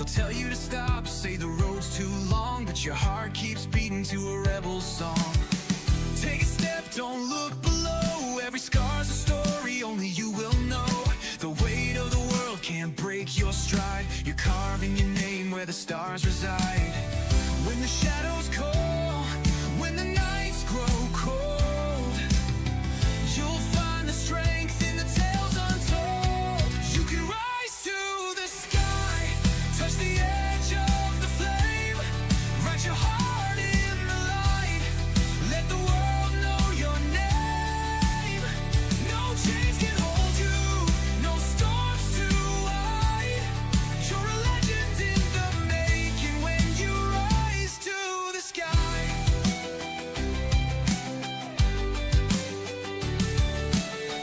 They'll tell you to stop, say the road's too long, but your heart keeps beating to a rebel song. Take a step, don't look below. Every scar's a story, only you will know. The weight of the world can't break your stride. You're carving your name where the stars reside. When the shadows call, when the nights grow cold, you'll find the strength in the tales untold. You can rise to the sky, touch the edge of the flame, write your heart in the light, let the world know your name. No chains can hold you, no storms too wide. You're a legend in the making when you rise to the sky.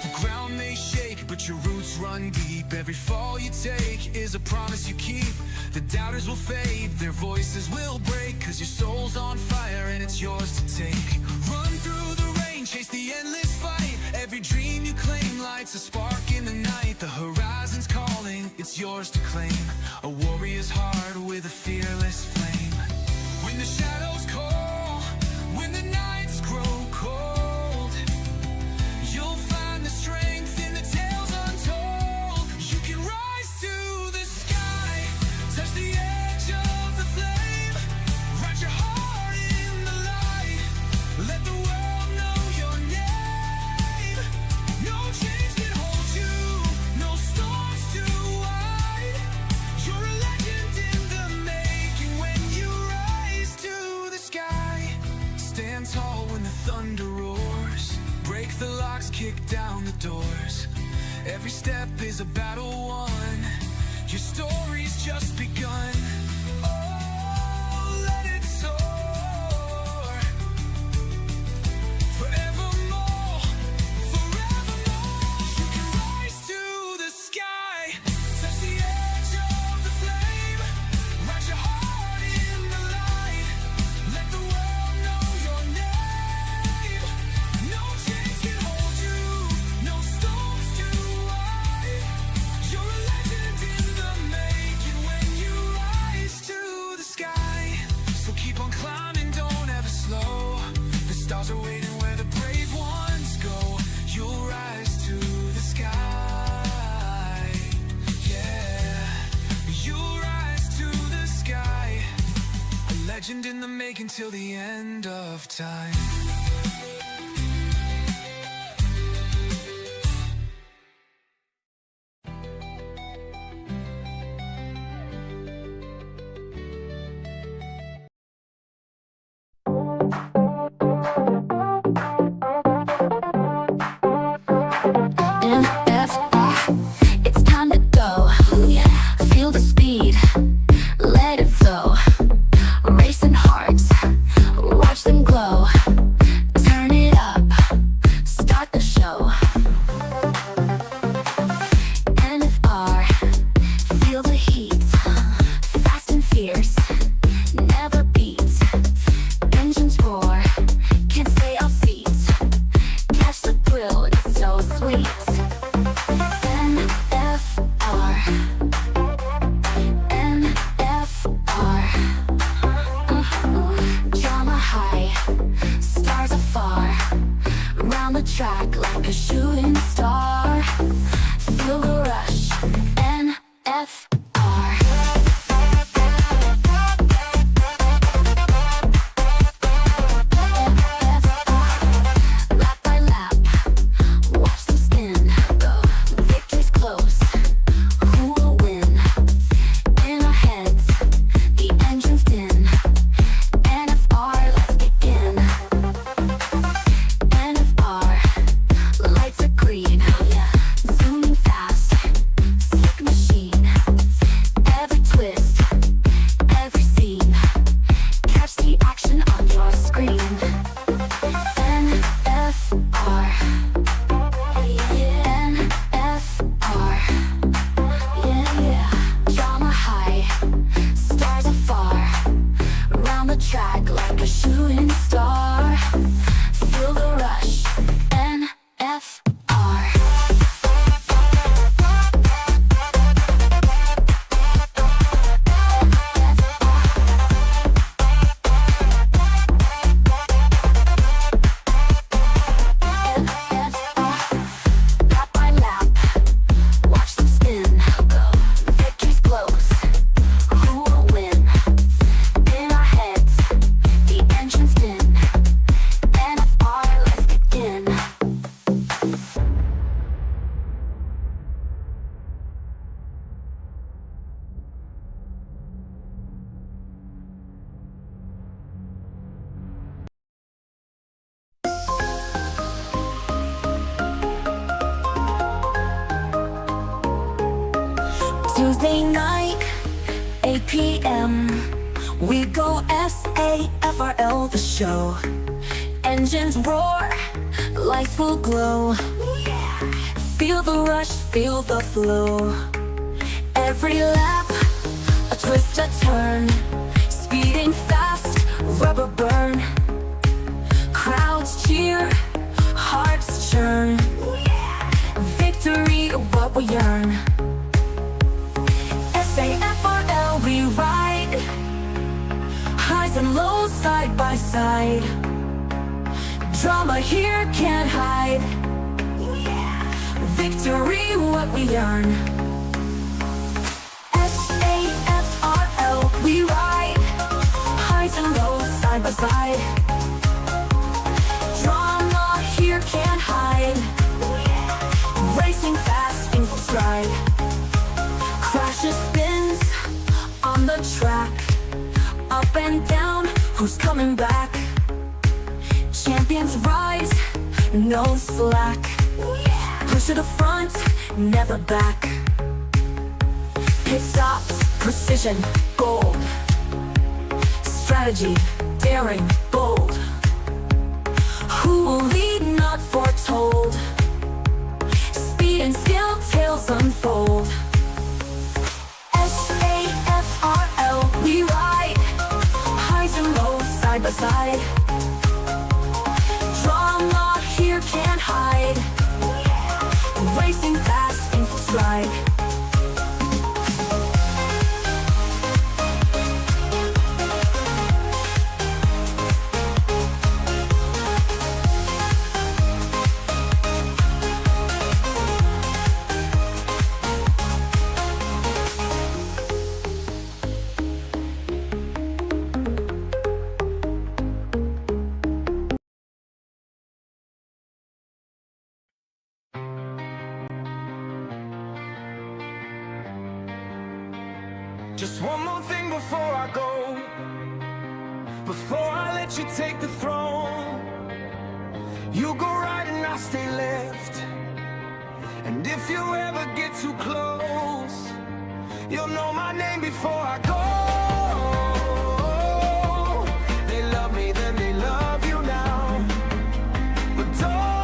The ground may shake, but your roots run deep. Every fall you take is a promise you keep. The doubters will fade, their voices will break, 'cause your soul's on fire and it's yours to take. Run through the rain, chase the endless fight. Every dream you claim lights a spark in the night. The horizon's calling, it's yours to claim. A warrior's heart with a fearless flame. When the shadows call, when the nights grow cold, you'll find the strength in the tales untold. You can rise to the sky, touch the edge of the flame, write your heart in the light, let the world know your name. No chains can hold you, no storms too wide. You're a legend in the making when you rise to the sky. Stand tall when the thunder roars, break the locks, kick down the doors. Every step is a battle won, your story's just begun. Oh, let it soar, forevermore, forevermore. You can rise to the sky, touch the edge of the flame, write your heart in the light, let the world know your name. No chains can hold you, no storms too wide. You're a legend in the making when you rise to the sky. So keep on climbing, don't ever slow. The stars are waiting where the brave ones go. You'll rise to the sky. Yeah, you'll rise to the sky. A legend in the making till the end of time. It's time to go. Feel the speed, let it flow. Racing hearts, watch them glow. Turn it up, start the show. NFR, feel the heat. Fast and fierce, never beat. Engines roar, can't stay off seats. Catch the thrill, it's so sweet. NFR, NFR. p.m. We go SAFRL the show. Engines roar, lights will glow. Feel the rush, feel the flow. Every lap, a twist, a turn. Speeding fast, rubber burn. Crowds cheer, hearts churn. Victory, what we yearn. SAFRL, we ride. Highs and lows side by side. Drama here can't hide. Victory, what we earn. SAFRL, we ride. Highs and lows side by side. Drama here can't hide. Racing fast in full stride. Crashes, spins on the track. Up and down, who's coming back? Champions rise, no slack. Push to the front, never back. Pit stops, precision, gold. Strategy, daring, bold. Who will lead, not foretold. Speed and skill, tales unfold. SAFRL, we ride. Highs and lows side by side. Drama here can't hide. Racing fast in full stride. Just one more thing before I go, before I let you take the throne. You go right and I stay left. And if you ever get too close, you'll know my name before I go. They love me, then they love you now. But don't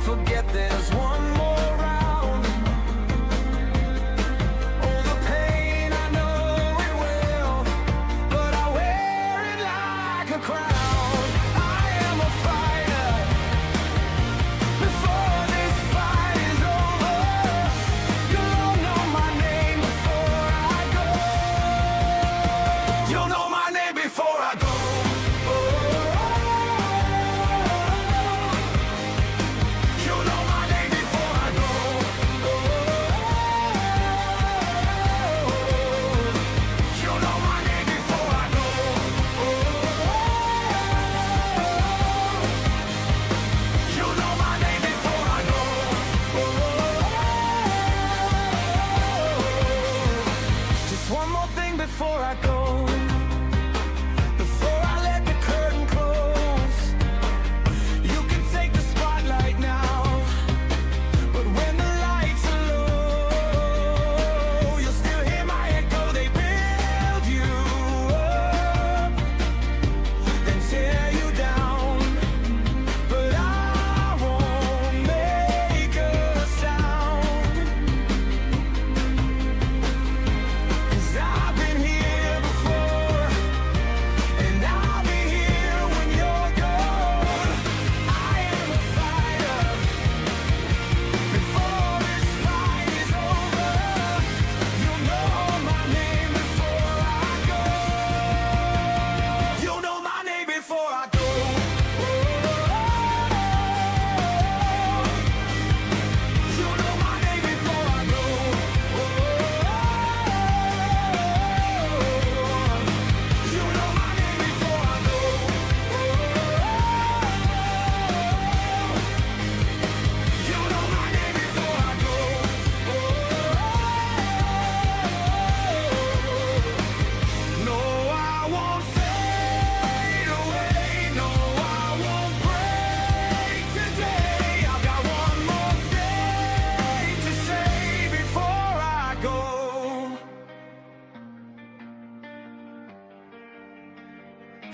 forget there's one more round. Oh, the pain, I know it will, but I wear it like a crown. I am a fighter. Before this fight is over, you'll all know my name.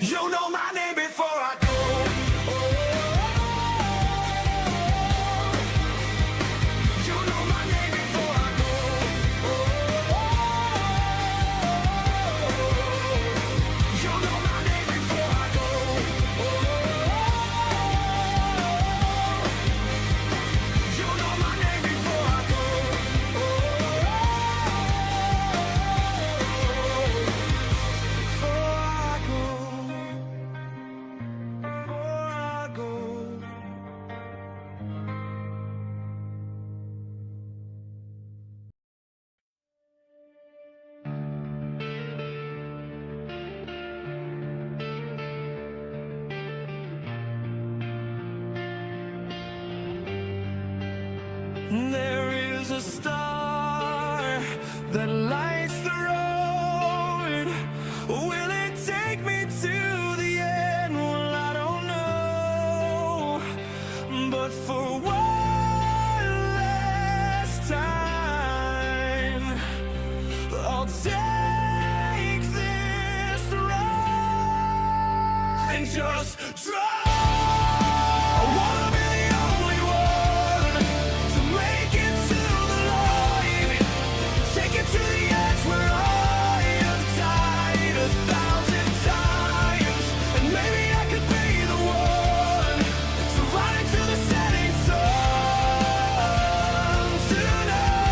You know my name before I go. You know my name before I go. You know my name before I go. You know my name before I go. Before I go. Before I go. There is a star that lights the road. Will it take me to the end? Well, I don't know. But for one last time, I'll take this ride and just drive. I wanna be the only one to make it to the light, take it to the edge where I have died 1,000 times, and maybe I could be the one to ride into the setting sun tonight.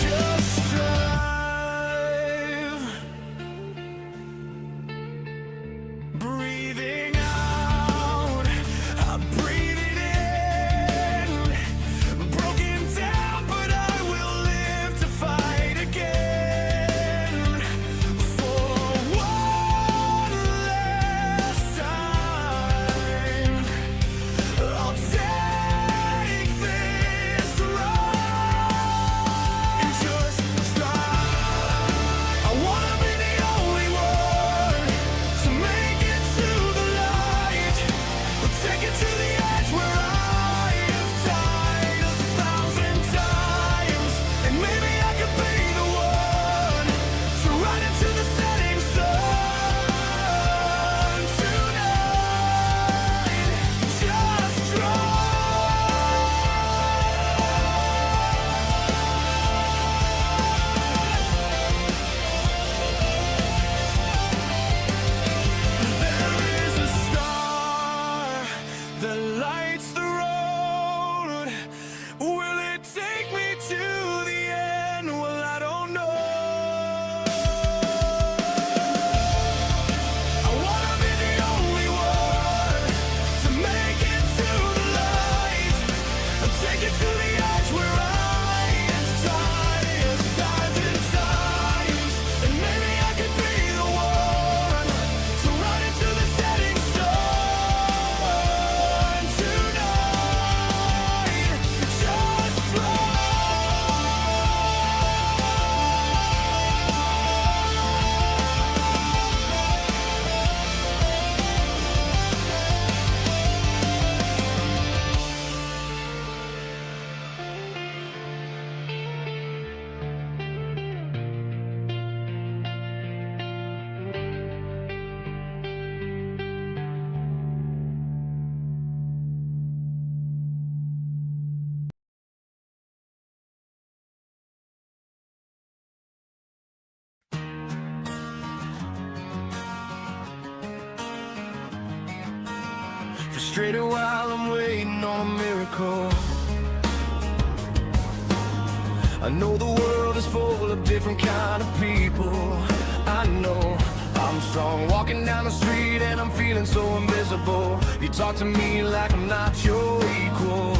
Just drive. Breathing out, I'm breathing in. Broken down, but I will live to fight again. For one last time, I'll take this ride and just drive. I wanna be the only one to make it to the light. We'll take it to the edge where I have died 1,000 times, and maybe I could be the one to ride into the setting sun tonight. Just There is a star that lights the road. Will it take me to the end? Well, I don't know. I wanna be the only one to make it to the light. I'll take it to the edge where I have died 1,000 times, and maybe I could be the one to ride into the setting sun tonight. Just frustrated while I'm waiting on a miracle. I know the world is full of different kind of people. I know I'm strong walking down the street and I'm feeling so invisible. You talk to me like I'm not your equal.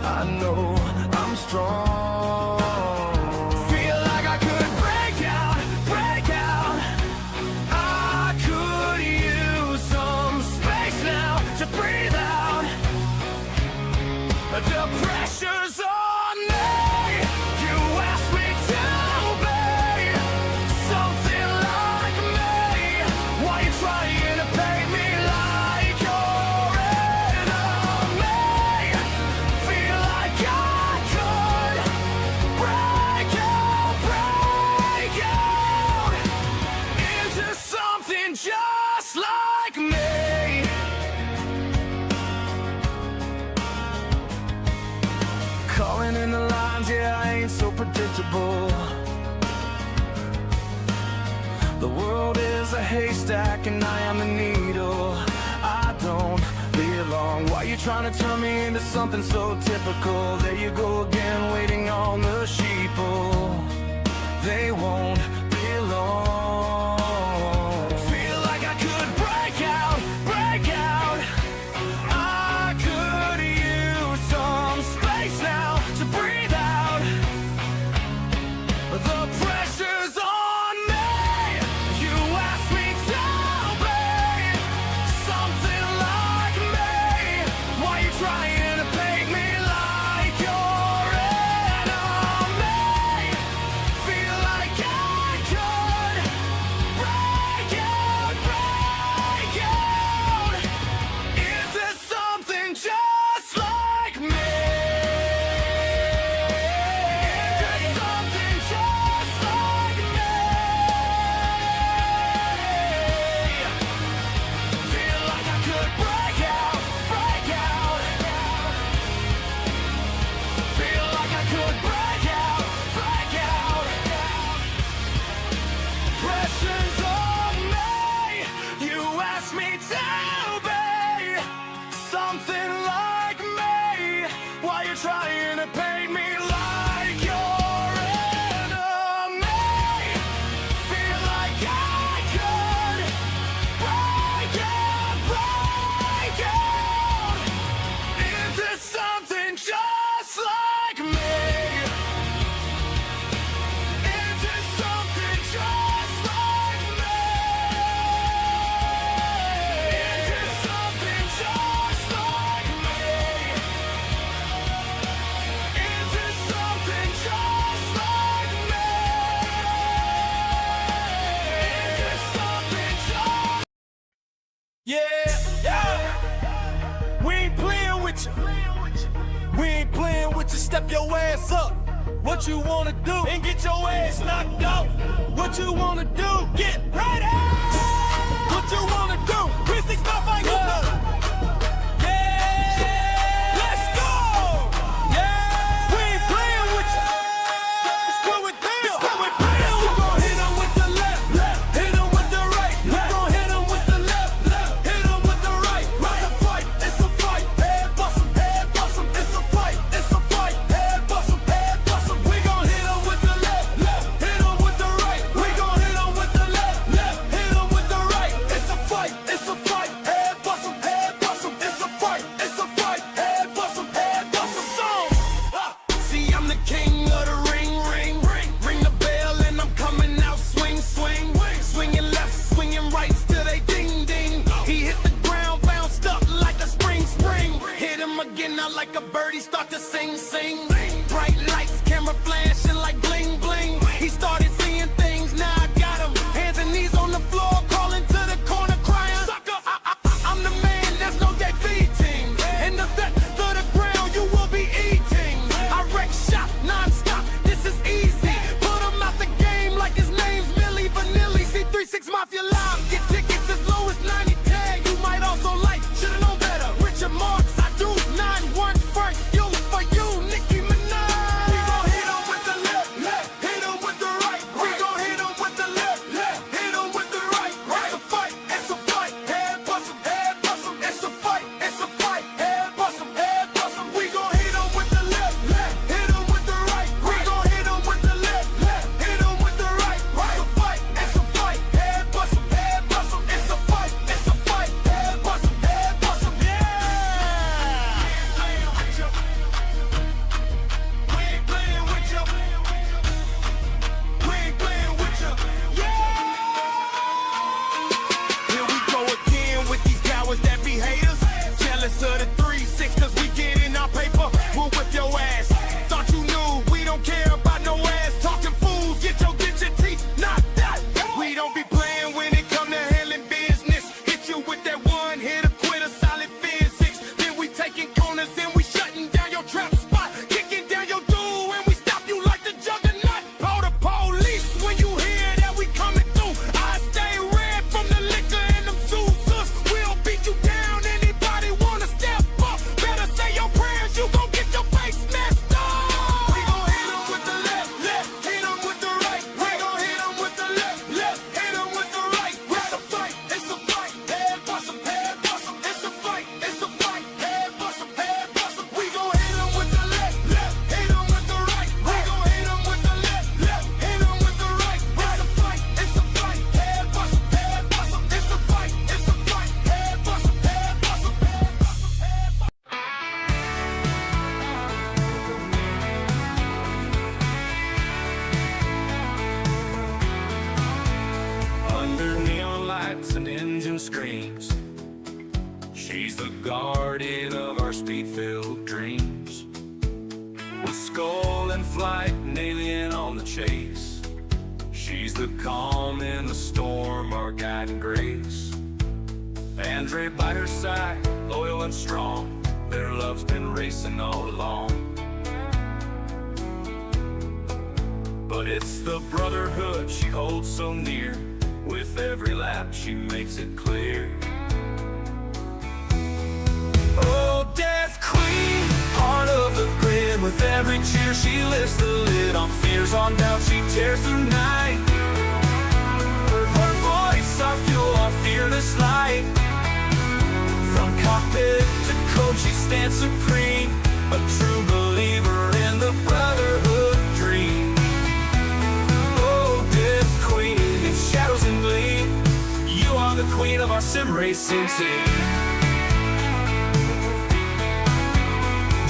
I know I'm strong. Feel like I could break out, break out. I could use some space now to breathe out. The pressure's on me. You asked me to be something like me. Why you trying to paint me like your enemy? Feel like I could the haystack and I am the needle. I don't belong. Why you trying to turn me into something so typical? There you go again, waiting on the sheeple. They won't belong. Feel like I could break out, break out. I could use some space now to breathe out. The pressure's on me. You asked me to be something like me. Why you trying to paint me like your enemy? Feel like I could break out into something just like me. Into something just like me. Feel like I could break out, break out. Feel like I could break out, break out. Pressure's on me. You asked me to be something like me. Why you trying to paint me like your enemy? Feel like I could break out into something just like me. Into something just like me. Into something just like me. Into something just like me. Into something just. Yeah. We ain't playing with you. We ain't playing with you. Step your ass up. What you wanna do? And get your ass knocked out. What you wanna do? Get ready. What you wanna do? 365 fight. Yeah. Let's go. Yeah. We ain't playing with you. It's going down. It's going down. We gon' hit 'em with the left, hit 'em with the right. We gon' hit 'em with the left, hit 'em with the right. It's a fight, it's a fight. Head bust 'em, head bust 'em. It's a fight, it's a fight. Head bust 'em, head bust 'em. We gon' hit 'em with the left, hit 'em with the right. We gon' hit 'em with the left, hit 'em with the right. It's a fight, it's a fight. Head bust 'em, head guardian of our speed-filled dreams. With skull and flight, an alien on the chase. She's the calm in the storm, our guiding grace. Andre by her side, loyal and strong. Their love's been racing all along. But it's the brotherhood she holds so near. With every lap she makes it clear. Oh, Death Queen, heart of the grid. With every cheer she lifts the lid on fears, on doubt she tears through night. Her voice, our fuel, our fearless light. From cockpit to coach she stands supreme, a true believer in the brotherhood dream. Oh, Death Queen, in shadows and gleam, you are the queen of our sim racing team.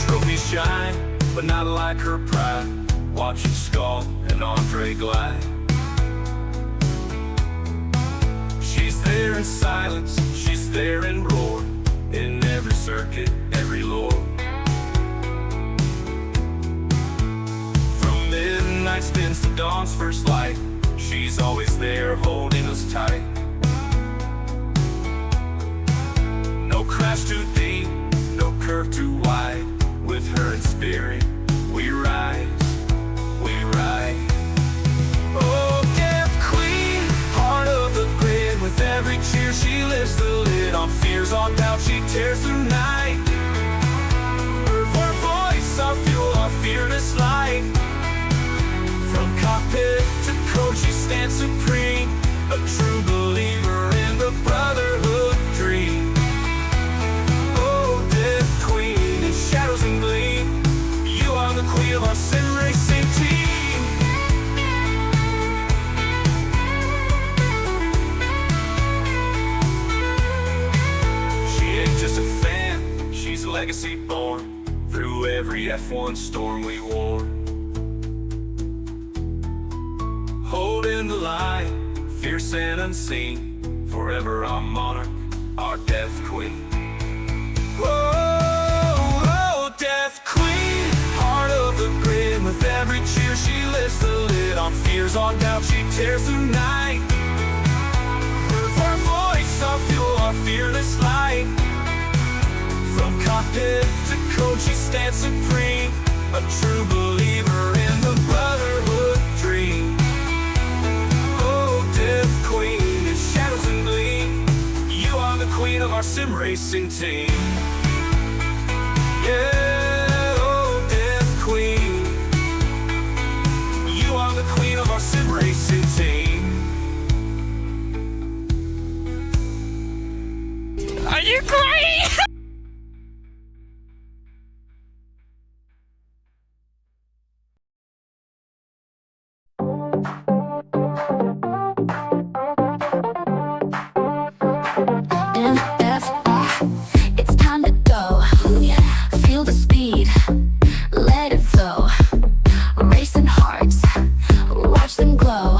Trophies shine, but not like her pride. Watching Skull and Andre glide. She's there in silence, she's there in roar. In every circuit, every lore. From midnight spins to dawn's first light, she's always there holding us tight. No crash too deep, no curve too wide. With her in spirit, we rise, we ride. Oh, Death Queen, heart of the grid. With every cheer she lifts the lid on fears, on doubt she tears through night. Her voice, our fuel, our fearless light. From cockpit to coach she stands supreme, a true believer in the brotherhood dream. Oh, Death Queen, in shadows and gleam, you are the queen of our sim racing team. Just a fan, she's a legacy born through every F1 storm we wore. Holding the line, fierce and unseen, forever our monarch, our Death Queen. Whoa, Death Queen, heart of the grid. With every cheer she lifts the lid on fears, on doubt she tears through night. Her voice, our fuel, our fearless light. From cockpit to coach she stands supreme, a true believer in the brotherhood dream. Oh, Death Queen, in shadows and gleam, you are the queen of our sim racing team. Yeah, oh, Death Queen, you are the queen of our sim racing team. Are you crying? It's time to go. Feel the speed, let it flow. Racing hearts, watch them glow.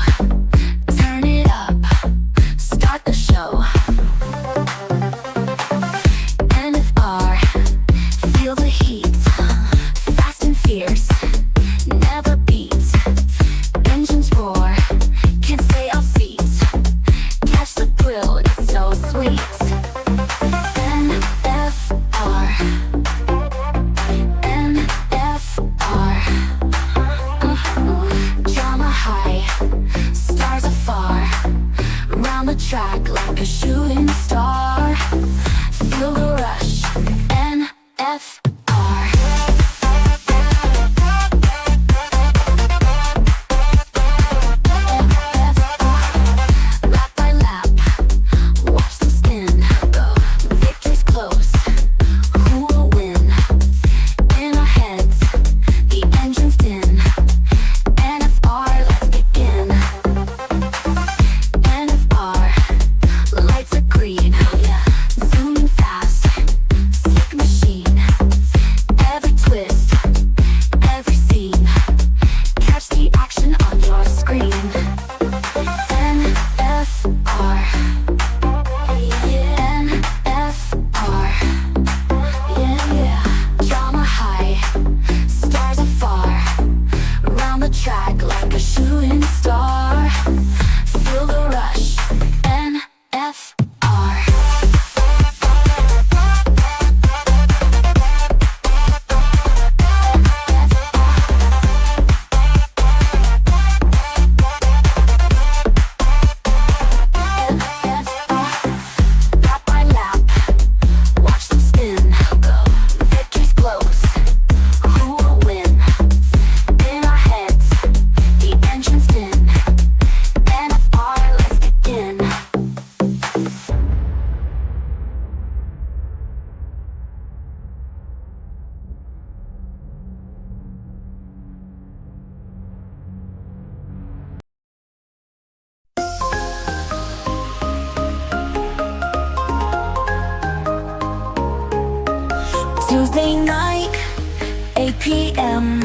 p.m.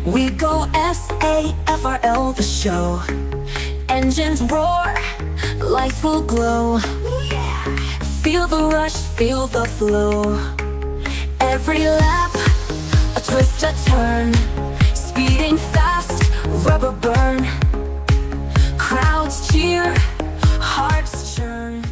We go SAFRL the show. Engines roar, lights will glow. Feel the rush, feel the flow. Every lap, a twist, a turn. Speeding fast, rubber burn. Crowds cheer, hearts churn.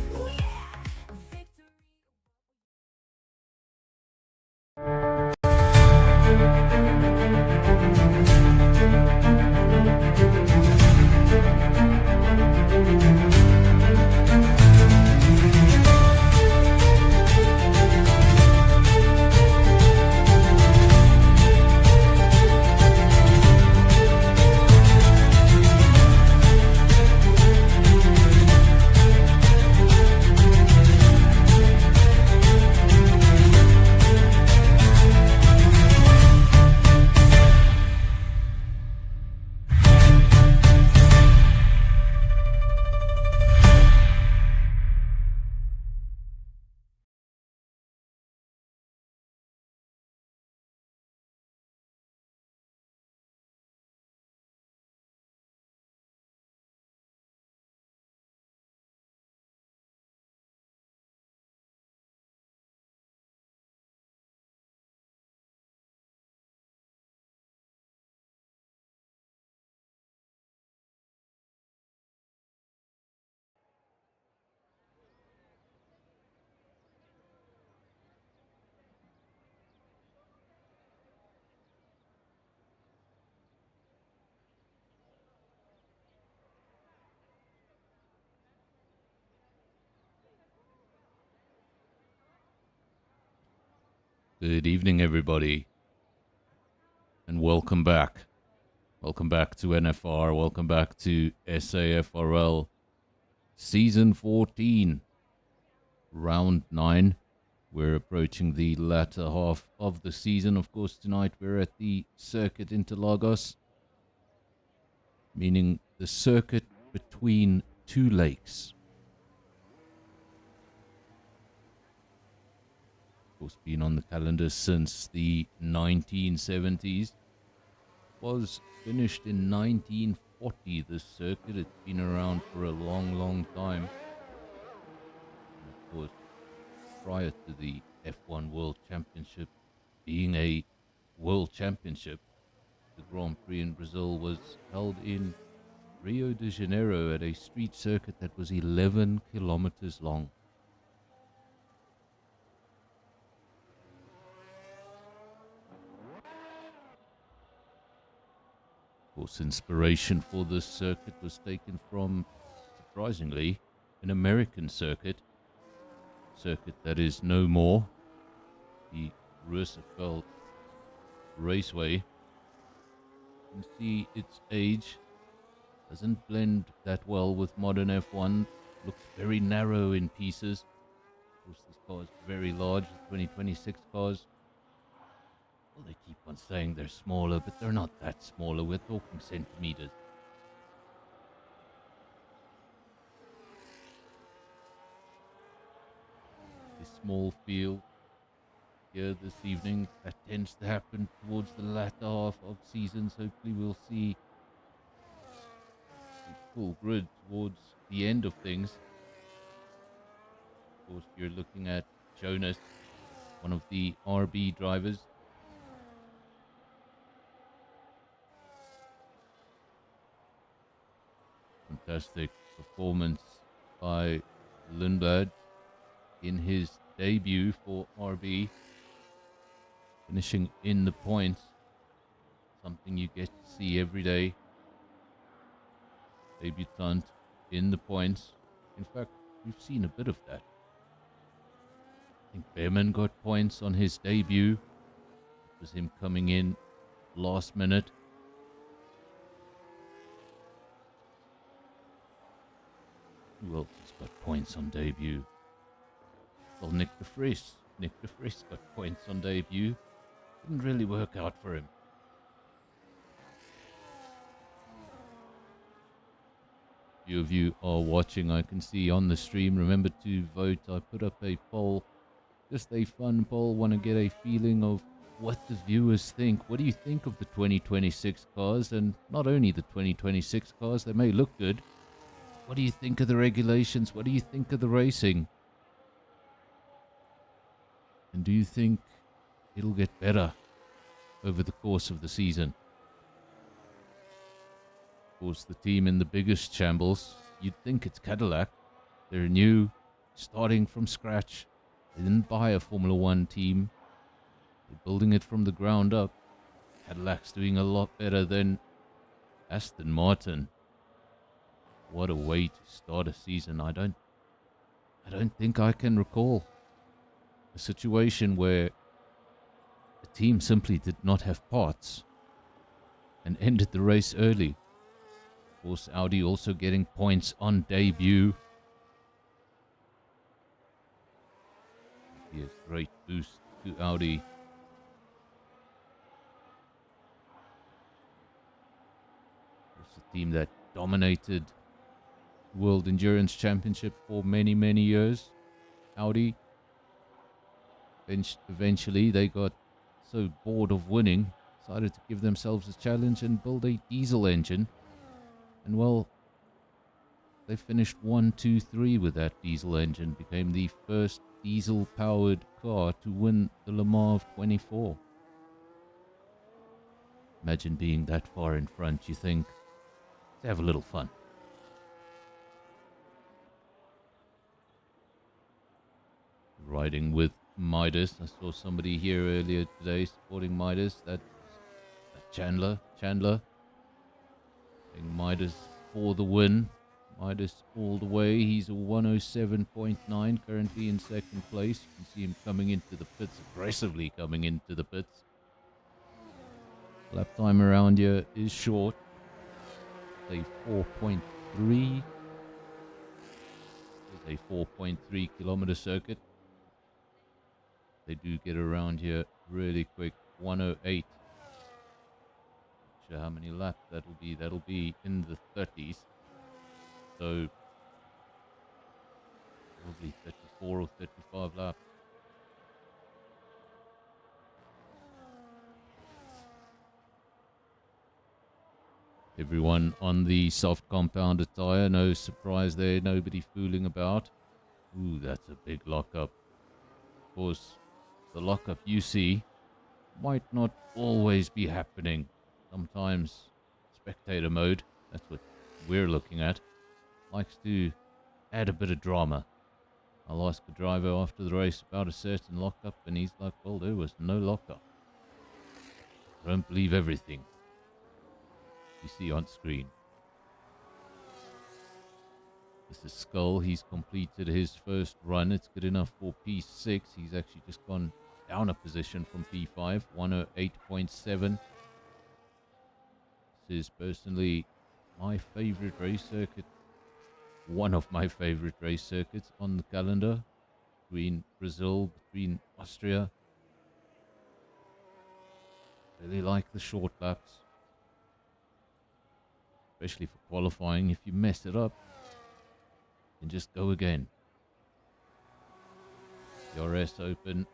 Good evening, everybody, and welcome back. Welcome back to NFR. Welcome back to SAFRL Season 14, Round 9. We're approaching the latter half of the season. Of course, tonight we're at the Circuit Interlagos, meaning the circuit between two lakes. Course, been on the calendar since the 1970s. Was finished in 1940, this circuit. It's been around for a long time. And of course, prior to the F1 World Championship being a World Championship, the Grand Prix in Brazil was held in Rio de Janeiro at a street circuit that was 11 kilometers long. Of course, inspiration for this circuit was taken from, surprisingly, an American circuit that is no more, the Roosevelt Raceway. You can see its age doesn't blend that well with modern F1. Looks very narrow in pieces. Of course, this car is very large, the 2026 cars. Well, they keep on saying they're smaller, but they're not that smaller. We're talking centimeters. The small field here this evening, that tends to happen towards the latter half of seasons. Hopefully we'll see a full grid towards the end of things. Of course, you're looking at Jonas, one of the RB drivers. Fantastic performance by Lundberg in his debut for RB, finishing in the points, something you get to see every day. Debutant in the points. In fact, we've seen a bit of that. I think Behrman got points on his debut. It was him coming in last minute. Who else has got points on debut? Well, Nick de Vries. Nick de Vries got points on debut. Didn't really work out for him. Few of you are watching, I can see on the stream. Remember to vote. I put up a poll, just a fun poll. Want to get a feeling of what the viewers think. What do you think of the 2026 cars? And not only the 2026 cars, they may look good. What do you think of the regulations? What do you think of the racing? And do you think it'll get better over the course of the season? Of course, the team in the biggest shambles, you'd think it's Cadillac. They're new, starting from scratch. They didn't buy a Formula One team. They're building it from the ground up. Cadillac's doing a lot better than Aston Martin. What a way to start a season. I don't think I can recall a situation where a team simply did not have parts and ended the race early. Of course, Audi also getting points on debut. Be a great boost to Audi. It's a team that dominated the World Endurance Championship for many, many years. Audi. Eventually, they got so bored of winning, decided to give themselves a challenge and build a diesel engine. And well, they finished 1, 2, 3 with that diesel engine, became the first diesel-powered car to win the Le Mans of 24. Imagine being that far in front. You think, let's have a little fun. Riding with Midas. I saw somebody here earlier today supporting Midas. That's Chandler. Saying Midas for the win. Midas all the way. He's a 107.9, currently in second place. You can see him coming into the pits, aggressively coming into the pits. Lap time around here is short. Say 4.3. It's a 4.3 kilometer circuit. They do get around here really quick. 108. Not sure how many laps that'll be. That'll be in the 30s. So probably 34 or 35 laps. Everyone on the soft compounded tire. No surprise there. Nobody fooling about. Ooh, that's a big lockup. Of course, the lockup you see might not always be happening. Sometimes spectator mode, that's what we're looking at, likes to add a bit of drama. I'll ask a driver after the race about a certain lockup, and he's like, well, there was no lockup. I don't believe everything you see on screen. This is Skull. He's completed his first run. It's good enough for P6. He's actually just gone down a position from P5, 108.7. This is personally my favorite race circuit. One of my favorite race circuits on the calendar. Between Brazil, between Austria. Really like the short laps. Especially for qualifying. If you mess it up, and just go again. DRS open.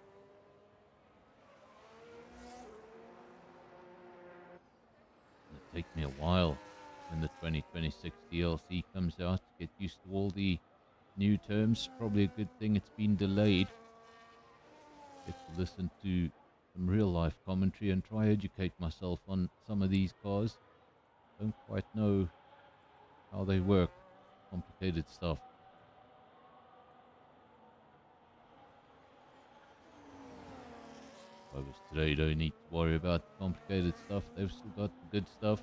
It'll take me a while when the 2026 DLC comes out to get used to all the new terms. Probably a good thing it's been delayed. Get to listen to some real life commentary and try educate myself on some of these cars. Don't quite know how they work. Complicated stuff. Drivers today don't need to worry about the complicated stuff. They've still got the good stuff.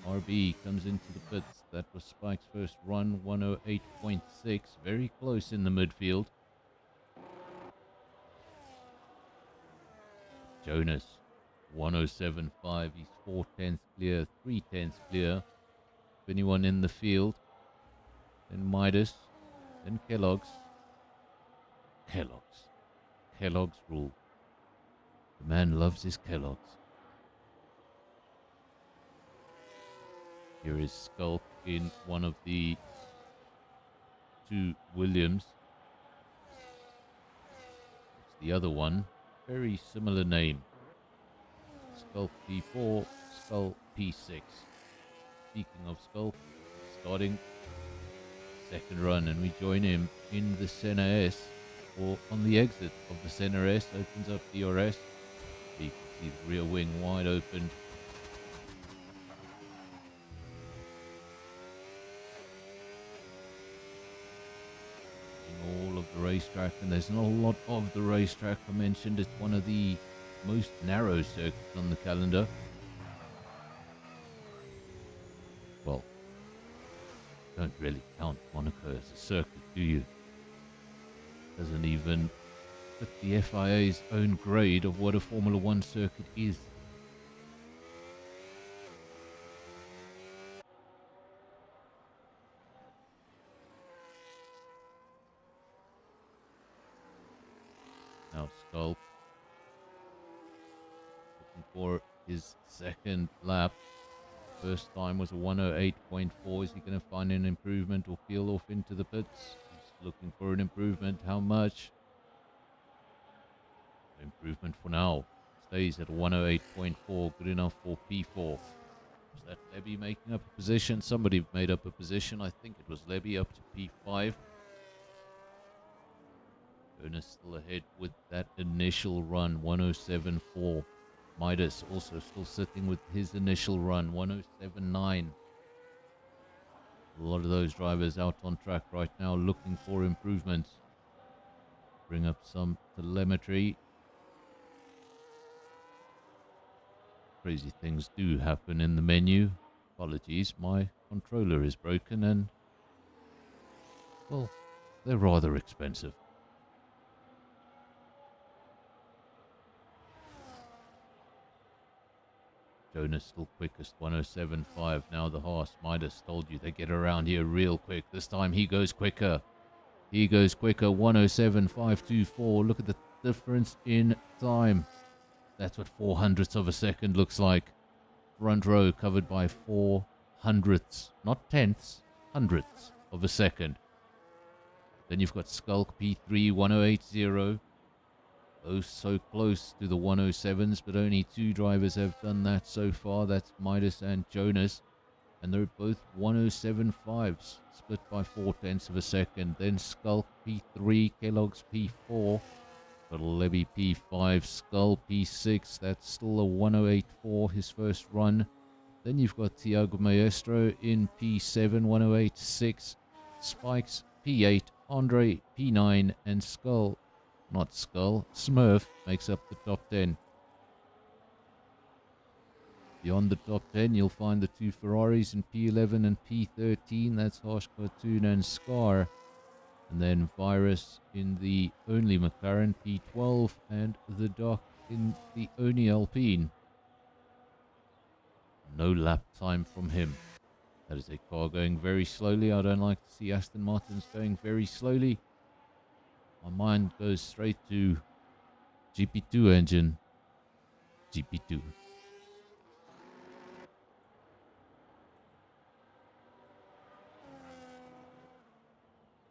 RB comes into the pits. That was Spike's first run, 108.6. Very close in the midfield. Jonas, 107.5. He's 4/10 clear, 3/10 clear. If anyone in the field, then Midas, then Kellogg's. Kellogg's rule. The man loves his Kellogg's. Here is Skulk in one of the two Williams. It's the other one. Very similar name. Sculk P4, Skull P6. Speaking of Sculk, starting second run, and we join him in the center S, or on the exit of the center S, opens up DRS. You can see the rear wing wide open. All of the racetrack, and there's not a lot of the racetrack. I mentioned it's one of the most narrow circuits on the calendar. Well, don't really count Monaco as a circuit, do you? Doesn't even fit the FIA's own grade of what a Formula One circuit is. Now Sculp looking for his second lap. First time was a 108.4. Is he going to find an improvement or peel off into the pits? He's looking for an improvement. How much? Improvement for now. Stays at 108.4. Good enough for P4. Was that Levy making up a position? Somebody made up a position. I think it was Levy up to P5. Jonas still ahead with that initial run, 107.4. Midas also still sitting with his initial run, 107.9. A lot of those drivers out on track right now looking for improvements. Bring up some telemetry. Crazy things do happen in the menu. Apologies, my controller is broken and, well, they're rather expensive. Jonas still quickest, 107.5. Now the Haas. Midas told you they get around here real quick. This time he goes quicker. He goes quicker, 107.524. Look at the difference in time. That's what 400ths of a second looks like. Front row covered by 400ths, not tenths, hundredths of a second. Then you've got Sculk P3, 108.0. Both so close to the 107s, but only two drivers have done that so far. That's Midas and Jonas. And they're both 107.5s, split by 0.4 of a second. Then Sculk P3, Kellogg's P4. Got Levy P5, Skull P6. That's still a 108.4, his first run. Then you've got Thiago Maestro in P7, 108.6. Spikes P8, Andre P9, and Skull. Not Skull, Smurf makes up the top 10. Beyond the top 10, you'll find the two Ferraris in P11 and P13. That's Harsh Cartoon and Scar. And then Virus in the only McLaren, P12, and the Doc in the only Alpine. No lap time from him. That is a car going very slowly. I don't like to see Aston Martins going very slowly. My mind goes straight to GP2 engine. GP2.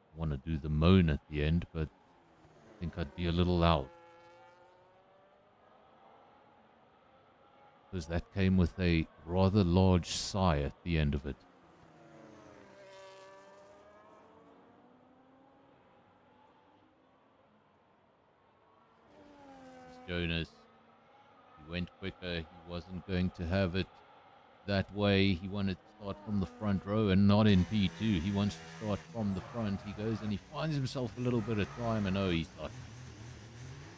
I want to do the moan at the end, but I think I'd be a little loud. Because that came with a rather large sigh at the end of it. Jonas, he went quicker. He wasn't going to have it that way. He wanted to start from the front row and not in P2. He wants to start from the front. He goes and he finds himself a little bit of time, and oh, he's lucky.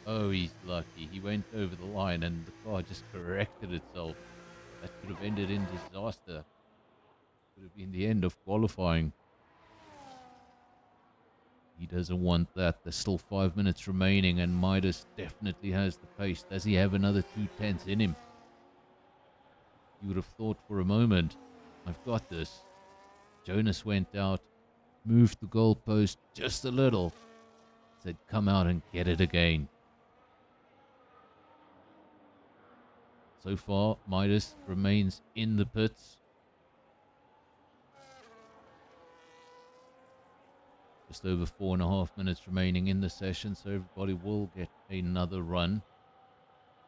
Oh, he's lucky. He went over the line and the car just corrected itself. That could have ended in disaster. Could have been the end of qualifying. He doesn't want that. There's still 5 minutes remaining, and Midas definitely has the pace. Does he have another 2/10 in him? You would have thought for a moment, I've got this. Jonas went out, moved the goalpost just a little, said, come out and get it again. So far, Midas remains in the pits. Just over 4.5 minutes remaining in the session, so everybody will get another run.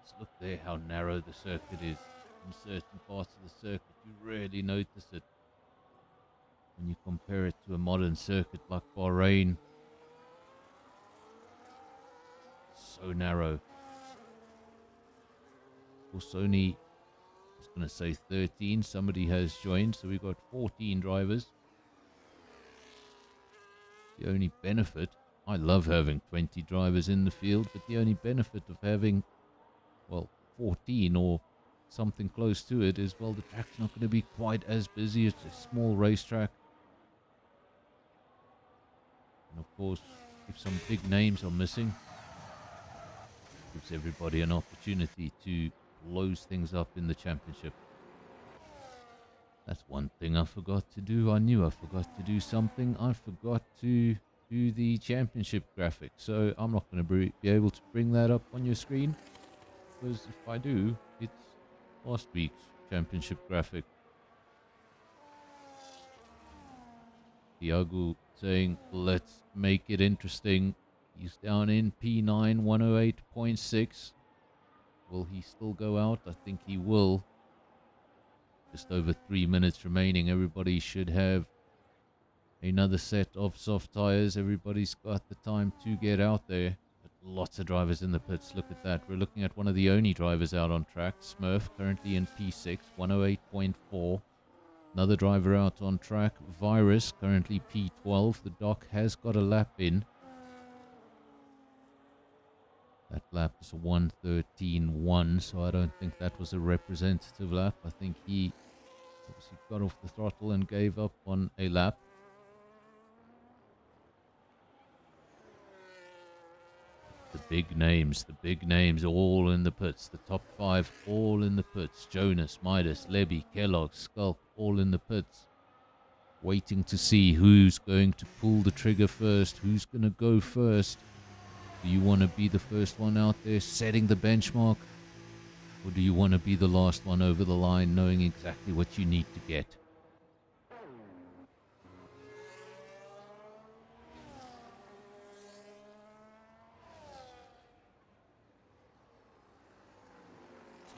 Just look there how narrow the circuit is. In certain parts of the circuit, you really notice it. When you compare it to a modern circuit like Bahrain, so narrow. Also, only, I was going to say 13, somebody has joined, so we've got 14 drivers. The only benefit, I love having 20 drivers in the field, but the only benefit of having, well, 14 or something close to it is, well, the track's not going to be quite as busy. It's a small racetrack. And of course, if some big names are missing, it gives everybody an opportunity to close things up in the championship. That's one thing I forgot to do. I knew I forgot to do something. I forgot to do the championship graphic. So I'm not going to be able to bring that up on your screen, because if I do, it's last week's championship graphic. Thiago saying, let's make it interesting. He's down in P9, 108.6. Will he still go out? I think he will. Just over 3 minutes remaining. Everybody should have another set of soft tires. Everybody's got the time to get out there. But lots of drivers in the pits. Look at that. We're looking at one of the only drivers out on track. Smurf currently in P6, 108.4. Another driver out on track. Virus currently P12. The Doc has got a lap in. That lap is a 1:13.1, so I don't think that was a representative lap. I think he obviously got off the throttle and gave up on a lap. The big names all in the pits. The top 5 all in the pits. Jonas, Midas, Levy, Kellogg, Skulk all in the pits. Waiting to see who's going to pull the trigger first, who's going to go first. Do you want to be the first one out there setting the benchmark? Or do you want to be the last one over the line knowing exactly what you need to get?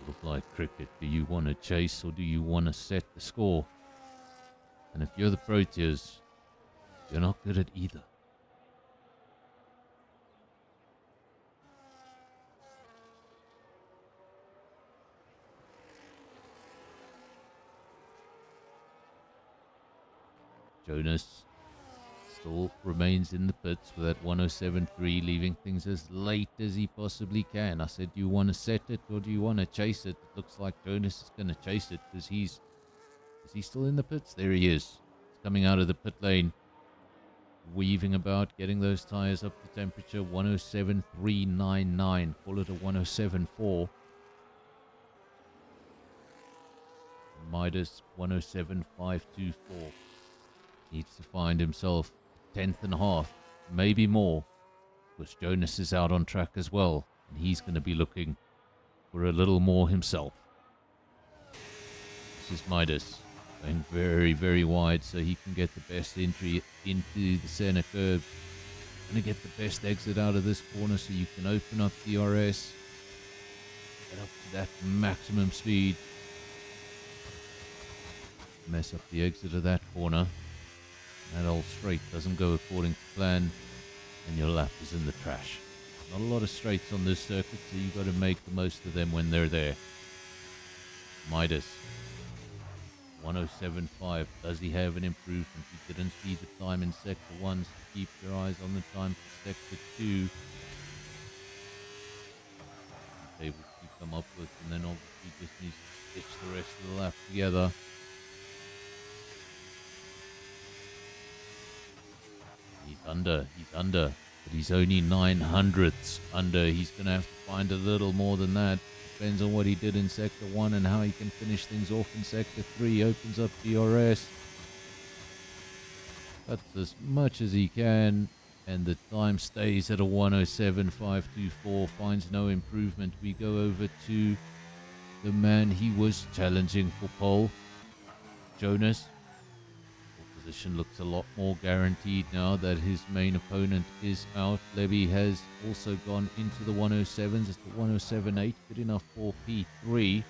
Sort of like cricket. Do you want to chase or do you want to set the score? And if you're the Proteas, you're not good at either. Jonas still remains in the pits with that 107.3, leaving things as late as he possibly can. I said, do you want to set it or do you want to chase it? It looks like Jonas is going to chase it because is he still in the pits? There he is. He's coming out of the pit lane, weaving about, getting those tires up to temperature. 107.399. Call it a 107.4. Midas 107.524. Needs to find himself 10th and a half, maybe more, because Jonas is out on track as well, and he's going to be looking for a little more himself. This is Midas going very, very wide so he can get the best entry into the center curve. Going to get the best exit out of this corner so you can open up DRS, get up to that maximum speed, mess up the exit of that corner. That old straight doesn't go according to plan, and your lap is in the trash. Not a lot of straights on this circuit, so you've got to make the most of them when they're there. Midas, 107.5. Does he have an improvement? He didn't see the time in Sector 1, so keep your eyes on the time for Sector 2. Able to come up with, and then obviously just needs to stitch the rest of the lap together. He's under, but he's only 900ths under. He's going to have to find a little more than that. Depends on what he did in Sector 1 and how he can finish things off in Sector 3. Opens up DRS. That's as much as he can, and the time stays at a 107.524. Finds no improvement. We go over to the man he was challenging for pole, Jonas. Position looks a lot more guaranteed now that his main opponent is out. Levy has also gone into the 107s. It's the 107.8, good enough for P3.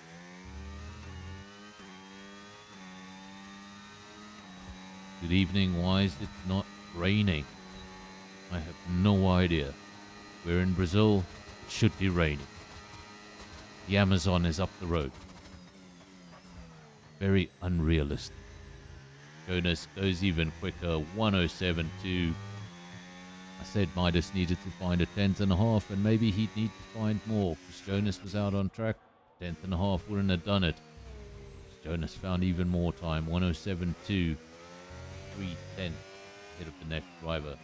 Good evening. Why is it not raining? I have no idea. We're in Brazil. It should be raining. The Amazon is up the road. Very unrealistic. Jonas goes even quicker, 107.2. I said Midas needed to find a 10th and a half, and maybe he'd need to find more, because Jonas was out on track. 10th and a half wouldn't have done it. Jonas found even more time, 107.2, 3:10, ahead of the next driver.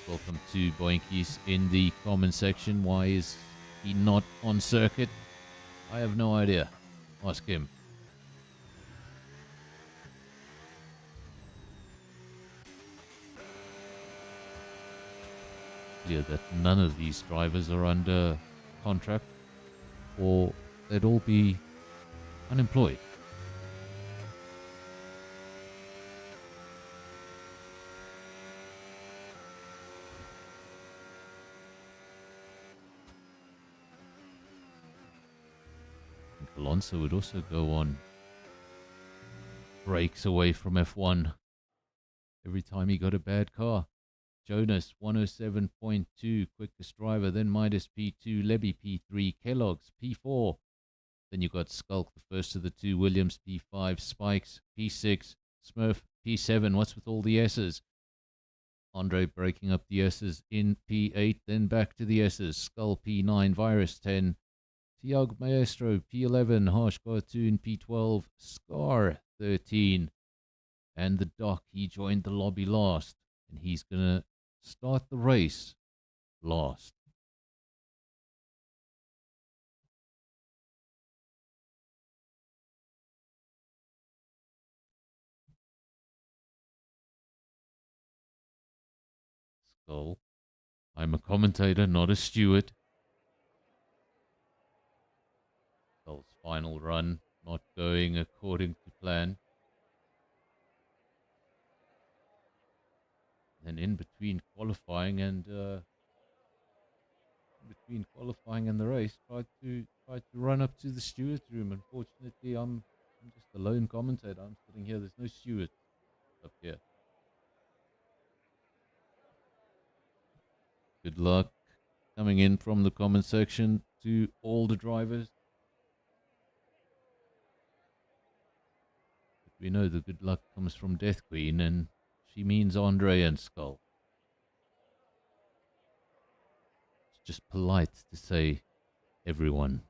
Welcome to Boinkies in the comment section. Why is he not on circuit? I have no idea. Ask him. Clear that none of these drivers are under contract, or they'd all be unemployed. Alonso would also go on breaks away from F1 every time he got a bad car. Jonas, 107.2, quickest driver, then Midas P2, Levy P3, Kellogg's P4. Then you got Skulk, the first of the two, Williams P5, Spikes P6, Smurf P7. What's with all the S's? Andre breaking up the S's in P8, then back to the S's. Skull P9, Virus 10, Tiago Maestro P11, Harsh Cartoon P12, Scar 13. And the Doc, he joined the lobby last, and he's going to start the race last. Skull, I'm a commentator, not a steward. Skull's final run not going according to plan. And in between qualifying and the race, tried to run up to the steward's room. Unfortunately, I'm just a lone commentator. I'm sitting here. There's no steward up here. Good luck coming in from the comment section to all the drivers. But we know the good luck comes from Death Queen, and she means Andre and Skull. It's just polite to say everyone.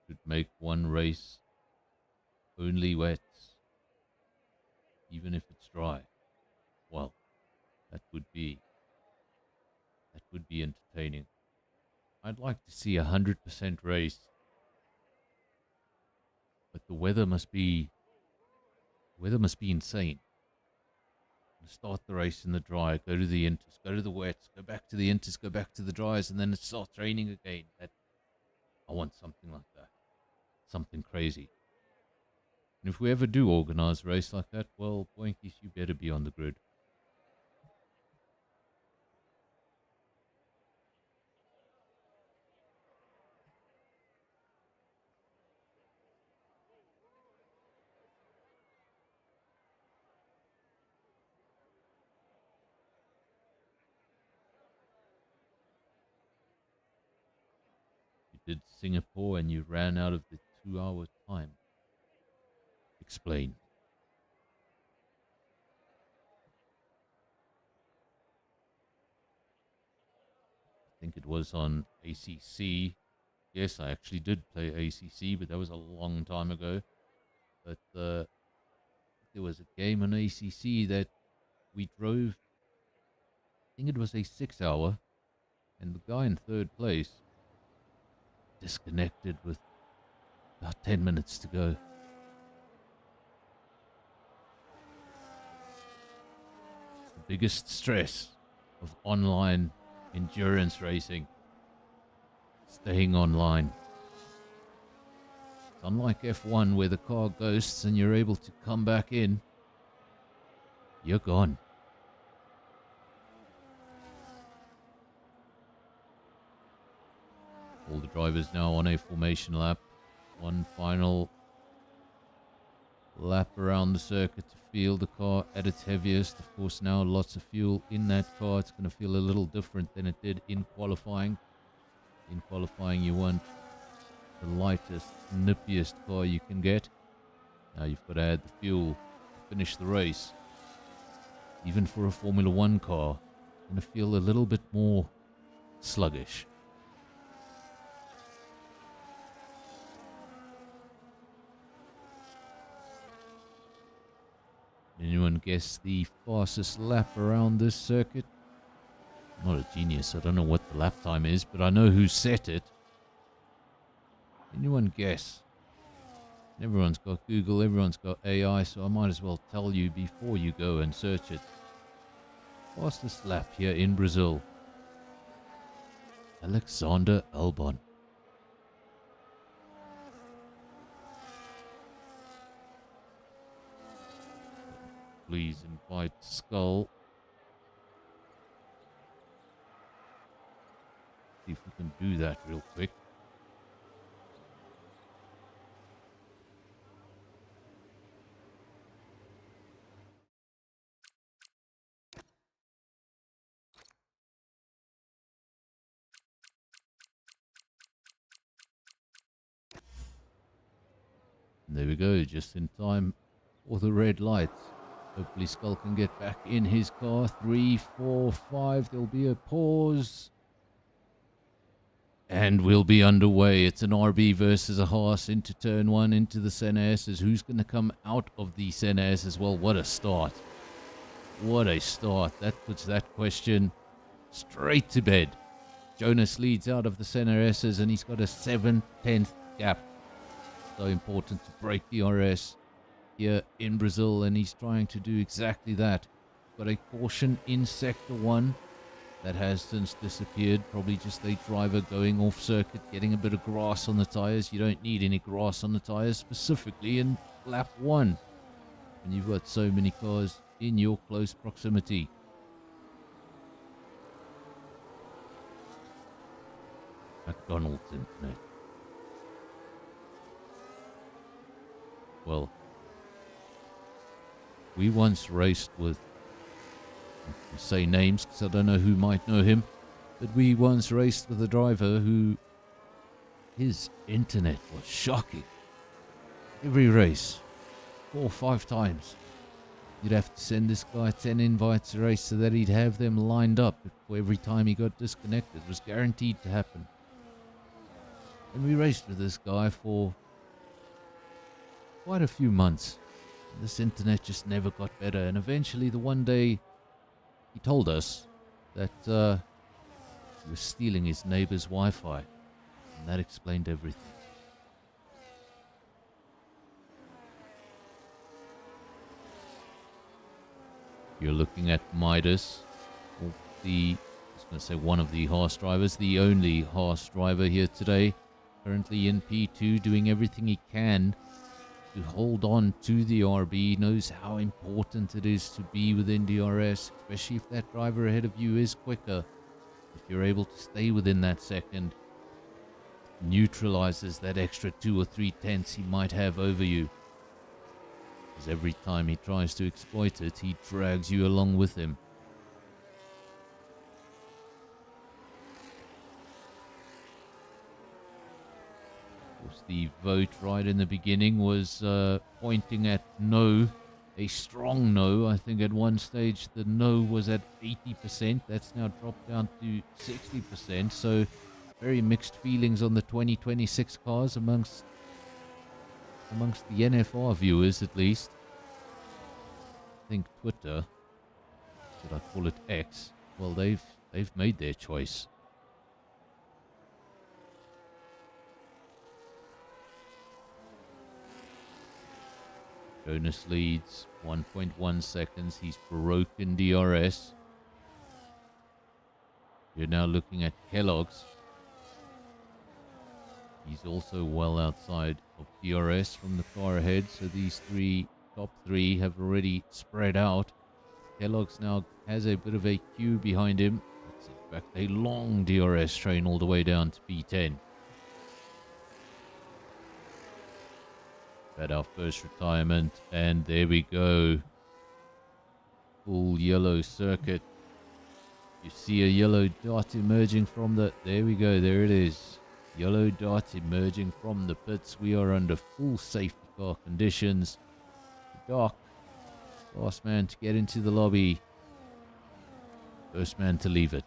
Should make one race only wet, even if it's dry. Well, that would be entertaining. I'd like to see 100% race, but the weather must be insane. Start the race in the dry, go to the inters, go to the wets, go back to the inters, go back to the dries, and then it starts raining again. I want something like that, something crazy. And if we ever do organize a race like that, well, Boinkies, you better be on the grid. Did Singapore and you ran out of the 2-hour time. Explain. I think it was on ACC. Yes, I actually did play ACC, but that was a long time ago. But there was a game on ACC that we drove, I think it was a 6-hour, and the guy in third place disconnected with about 10 minutes to go. It's the biggest stress of online endurance racing. Staying online. It's unlike F1 where the car ghosts and you're able to come back in. You're gone. All the drivers now on a formation lap. One final lap around the circuit to feel the car at its heaviest. Of course, now lots of fuel in that car. It's going to feel a little different than it did in qualifying. In qualifying, you want the lightest, nippiest car you can get. Now you've got to add the fuel to finish the race. Even for a Formula One car, it's going to feel a little bit more sluggish. Anyone guess the fastest lap around this circuit? I'm not a genius, I don't know what the lap time is, but I know who set it. Anyone guess? Everyone's got Google, everyone's got AI, so I might as well tell you before you go and search it. Fastest lap here in Brazil. Alexander Albon. Please invite Skull. See if we can do that real quick. And there we go, just in time for the red lights. Hopefully Skull can get back in his car. 3, 4, 5. There'll be a pause. And we'll be underway. It's an RB versus a Haas into turn 1, into the Senna S's. Who's going to come out of the Senna S as well? What a start. What a start. That puts that question straight to bed. Jonas leads out of the Senna S's and he's got a 7/10 gap. So important to break the RS here in Brazil, and he's trying to do exactly that. Got a caution in sector 1 that has since disappeared. Probably just a driver going off circuit, getting a bit of grass on the tires. You don't need any grass on the tires, specifically in lap 1 when you've got so many cars in your close proximity. McDonald's internet. Well, we once raced with, I can say names because I don't know who might know him, but we once raced with a driver who, his internet was shocking. Every race, 4 or 5 times. You'd have to send this guy 10 invites a race so that he'd have them lined up for every time he got disconnected. It was guaranteed to happen. And we raced with this guy for quite a few months. This internet just never got better, and eventually the one day he told us that he was stealing his neighbor's Wi-Fi, and that explained everything. You're looking at Midas, or I was going to say one of the Haas drivers, the only Haas driver here today, currently in P2, doing everything he can to hold on to the RB. Knows how important it is to be within DRS, especially if that driver ahead of you is quicker. If you're able to stay within that second, neutralizes that extra 2 or 3 tenths he might have over you. Because every time he tries to exploit it, he drags you along with him. The vote right in the beginning was pointing at no, a strong no. I think at one stage the no was at 80%. That's now dropped down to 60%. So very mixed feelings on the 2026 cars amongst the NFR viewers, at least. I think Twitter, should I call it X? Well, they've made their choice. Jonas leads 1.1 seconds. He's broken DRS. You're now looking at Kellogg's. He's also well outside of DRS from the car ahead. So these top three have already spread out. Kellogg's now has a bit of a queue behind him. It's in fact a long DRS train all the way down to P10. At our first retirement, and there we go. Full yellow circuit. You see a yellow dot emerging from the... There we go, there it is. Yellow dot emerging from the pits. We are under full safety car conditions. Doc, last man to get into the lobby. First man to leave it.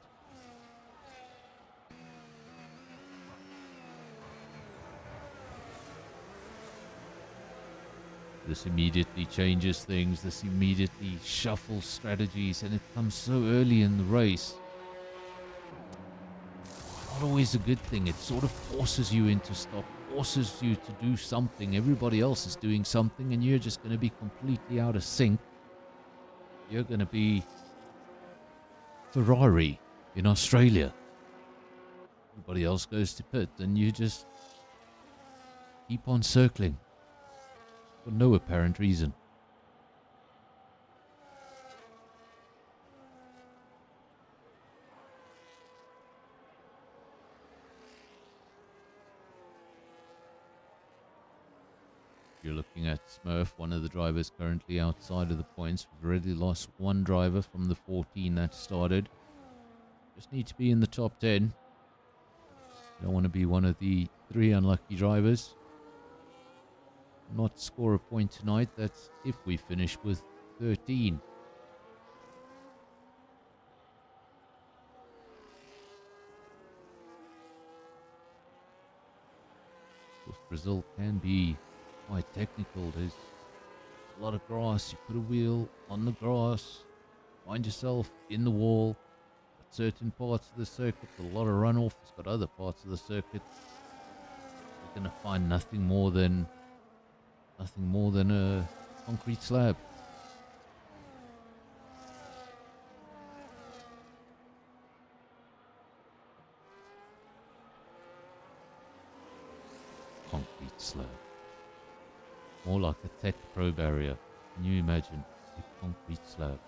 This immediately changes things. This immediately shuffles strategies, and it comes so early in the race. Not always a good thing. It sort of forces you into stop, forces you to do something. Everybody else is doing something, and you're just going to be completely out of sync. You're going to be Ferrari in Australia. Everybody else goes to pit, and you just keep on circling for no apparent reason. You're looking at Smurf, one of the drivers currently outside of the points. We've already lost one driver from the 14 that started. Just need to be in the top 10. Don't want to be one of the 3 unlucky drivers. Not score a point tonight. That's if we finish with 13. Of course, Brazil can be quite technical. There's a lot of grass. You put a wheel on the grass, find yourself in the wall. At certain parts of the circuit, a lot of runoff. It's got other parts of the circuit. You're going to find nothing more than a concrete slab. Concrete slab. More like a Tech Pro barrier. Can you imagine a concrete slab?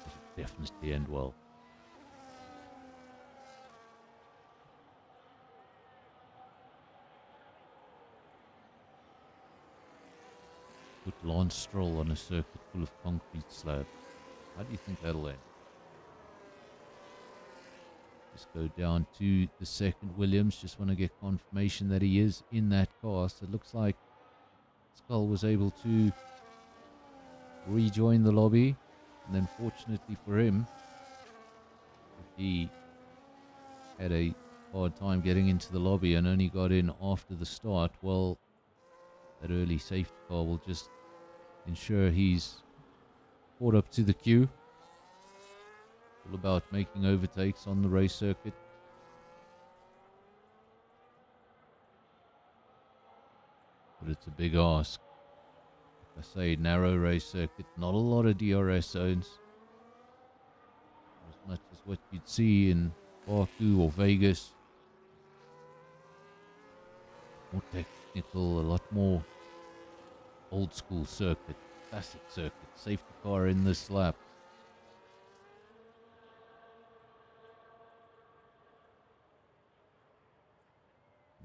It would definitely end well. Put Lance Stroll on a circuit full of concrete slab. How do you think that'll end? Just go down to the second Williams. Just want to get confirmation that he is in that car. So it looks like Skull was able to rejoin the lobby. And then fortunately for him, he had a hard time getting into the lobby and only got in after the start. Well, that early safety car will just ensure he's caught up to the queue. All about making overtakes on the race circuit. But it's a big ask. Like I say, narrow race circuit, not a lot of DRS zones. As much as what you'd see in Baku or Vegas. More technical, a lot more old school circuit, classic circuit, safety car in this lap.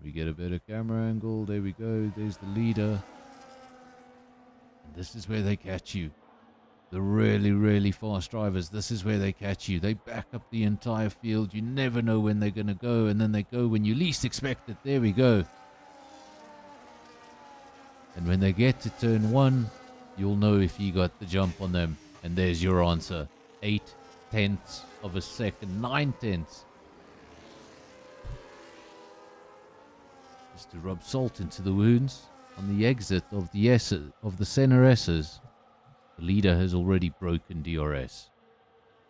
We get a better camera angle, there we go, there's the leader. And this is where they catch you. The really, really fast drivers, this is where they catch you. They back up the entire field, you never know when they're going to go, and then they go when you least expect it, there we go. And when they get to turn 1, you'll know if he got the jump on them. And there's your answer. 8/10 of a second. 9/10. Just to rub salt into the wounds. On the exit of the center S's, the leader has already broken DRS.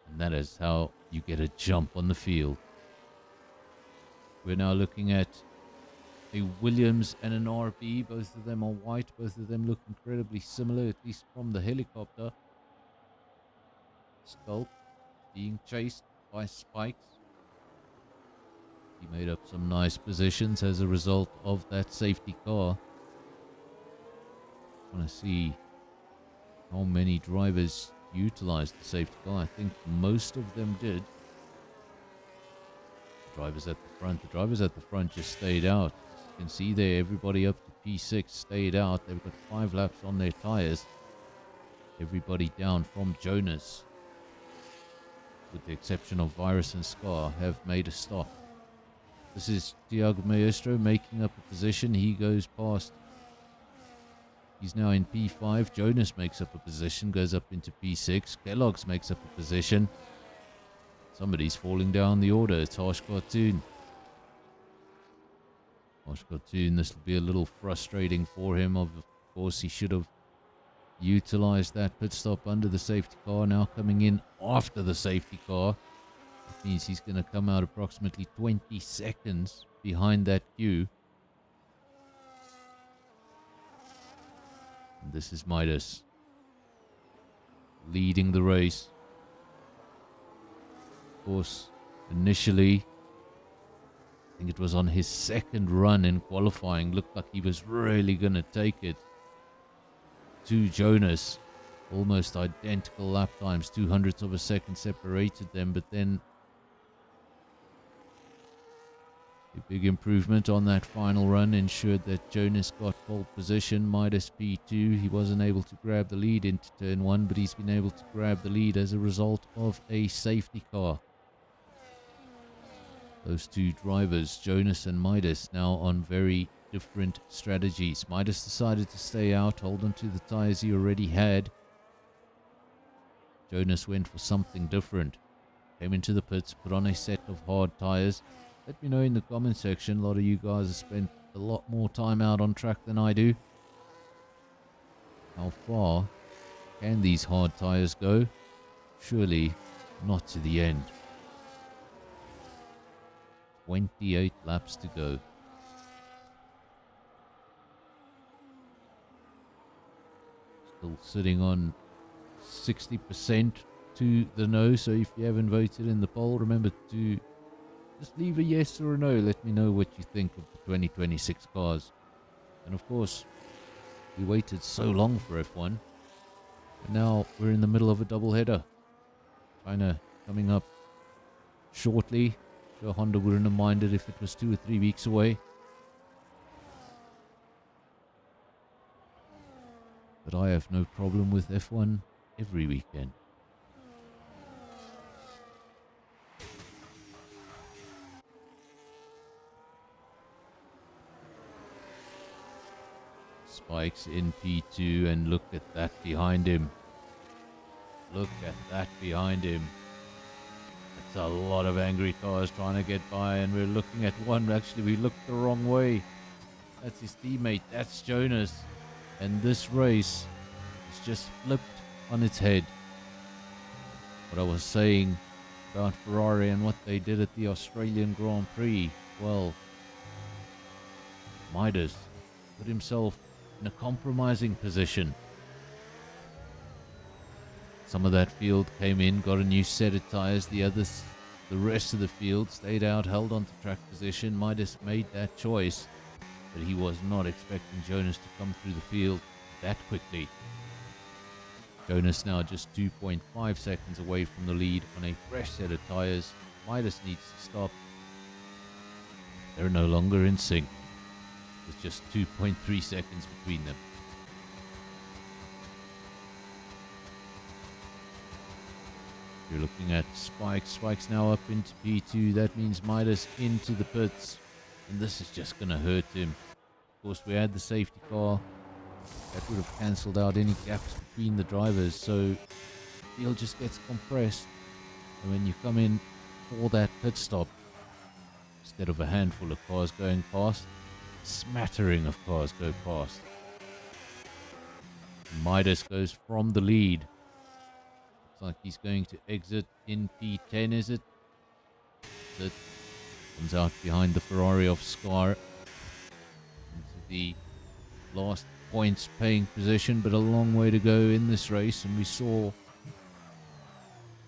And that is how you get a jump on the field. We're now looking at a Williams and an RB. Both of them are white. Both of them look incredibly similar, at least from the helicopter. Skull being chased by Spikes. He made up some nice positions as a result of that safety car. I want to see how many drivers utilized the safety car. I think most of them did. The drivers at the front just stayed out. You can see there, everybody up to P6 stayed out. They've got 5 laps on their tires. Everybody down from Jonas, with the exception of Virus and Scar, have made a stop. This is Tiago Maestro making up a position. He goes past. He's now in P5. Jonas makes up a position, goes up into P6. Kellogg's makes up a position. Somebody's falling down the order. It's Harsh Cartoon. Harsh Cartoon, this will be a little frustrating for him. Of course, he should have utilized that pit stop under the safety car. Now coming in after the safety car. That means he's going to come out approximately 20 seconds behind that queue. And this is Midas leading the race. Of course, initially, I think it was on his second run in qualifying, looked like he was really going to take it to Jonas. Almost identical lap times, 200ths of a second separated them, but then a big improvement on that final run ensured that Jonas got pole position, Midas P2. He wasn't able to grab the lead into turn 1, but he's been able to grab the lead as a result of a safety car. Those two drivers, Jonas and Midas, now on very different strategies. Midas decided to stay out, hold on to the tires he already had. Jonas went for something different. Came into the pits, put on a set of hard tires. Let me know in the comment section. A lot of you guys have spent a lot more time out on track than I do. How far can these hard tires go? Surely not to the end. 28 laps to go. Still sitting on 60% to the no. So if you haven't voted in the poll, remember to just leave a yes or a no. Let me know what you think of the 2026 cars. And of course, we waited so long for F1. And now we're in the middle of a double header. China coming up shortly. Sure, Honda wouldn't have minded if it was 2 or 3 weeks away. But I have no problem with F1 every weekend. Spikes in P2, and look at that behind him. Look at that behind him. It's a lot of angry cars trying to get by, and we're looking at one. Actually, we looked the wrong way. That's his teammate. That's Jonas. And this race is just flipped on its head. What I was saying about Ferrari and what they did at the Australian Grand Prix. Well, Midas put himself in a compromising position. Some of that field came in, got a new set of tires. The rest of the field stayed out, held on to track position. Midas made that choice, but he was not expecting Jonas to come through the field that quickly. Jonas now just 2.5 seconds away from the lead on a fresh set of tires. Midas needs to stop. They're no longer in sync. With just 2.3 seconds between them. You're looking at Spikes. Spikes now up into P2. That means Midas into the pits. And this is just going to hurt him. Of course, we had the safety car. That would have cancelled out any gaps between the drivers. So the field just gets compressed. And when you come in for that pit stop, instead of a handful of cars going past, smattering of cars go past. Midas goes from the lead. Looks like he's going to exit in P10, is it? That comes out behind the Ferrari of Scar into the last points paying position, but a long way to go in this race. And we saw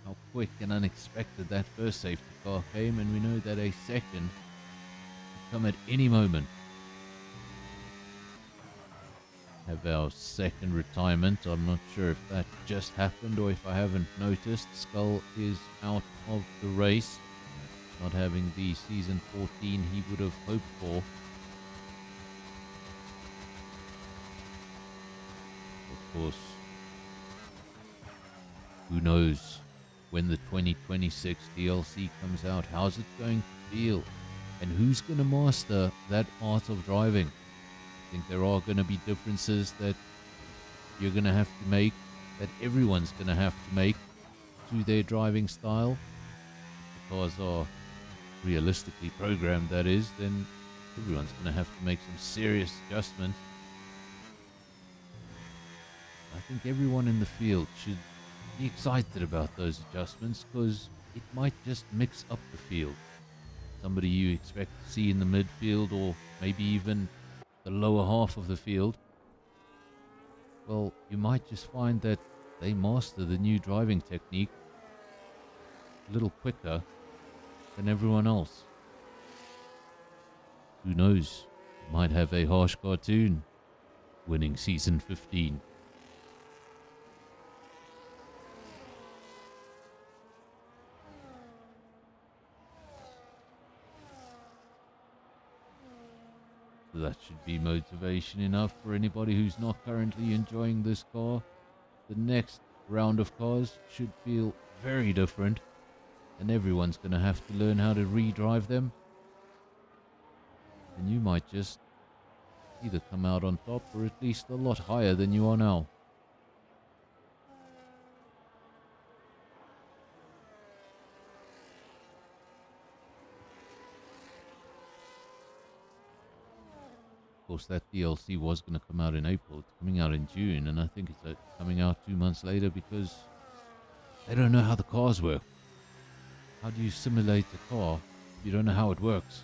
how quick and unexpected that first safety car came, and we know that a second could come at any moment. Have our second retirement. I'm not sure if that just happened or if I haven't noticed. Skull is out of the race, not having the season 14 he would have hoped for. Of course, who knows when the 2026 DLC comes out, how's it going to feel, and who's going to master that art of driving. I think there are going to be differences that you're going to have to make, that everyone's going to have to make to their driving style. If the cars are realistically programmed, that is, then everyone's going to have to make some serious adjustments. I think everyone in the field should be excited about those adjustments, because it might just mix up the field. Somebody you expect to see in the midfield or maybe even the lower half of the field, well, you might just find that they master the new driving technique a little quicker than everyone else. Who knows? You might have a harsh cartoon winning season 15. So that should be motivation enough for anybody who's not currently enjoying this car. The next round of cars should feel very different, and everyone's going to have to learn how to re-drive them. And you might just either come out on top or at least a lot higher than you are now. Of course, that DLC was going to come out in April. It's coming out in June, and I think it's coming out 2 months later because they don't know how the cars work. How do you simulate a car if you don't know how it works?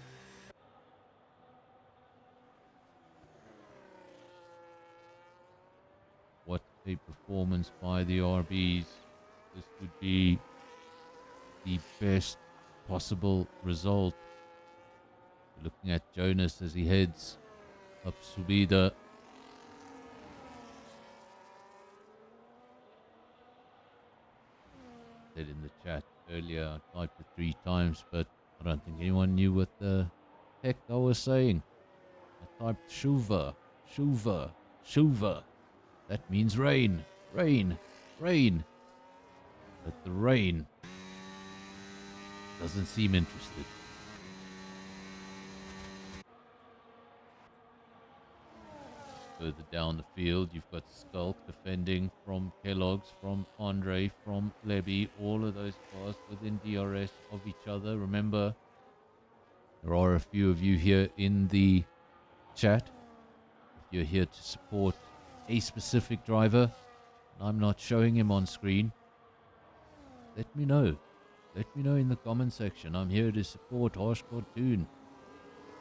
What a performance by the RBs. This would be the best possible result. We're looking at Jonas as he heads up Subida. Said in the chat earlier, I typed it 3 times, but I don't think anyone knew what the heck I was saying. I typed Shuva, Shuva, Shuva. That means rain, rain, rain. But the rain doesn't seem interested. Further down the field, you've got Skulk defending from Kellogg's, from Andre, from Levy, all of those cars within DRS of each other. Remember, there are a few of you here in the chat. If you're here to support a specific driver, and I'm not showing him on screen, let me know. Let me know in the comment section. I'm here to support Harsh Cartoon.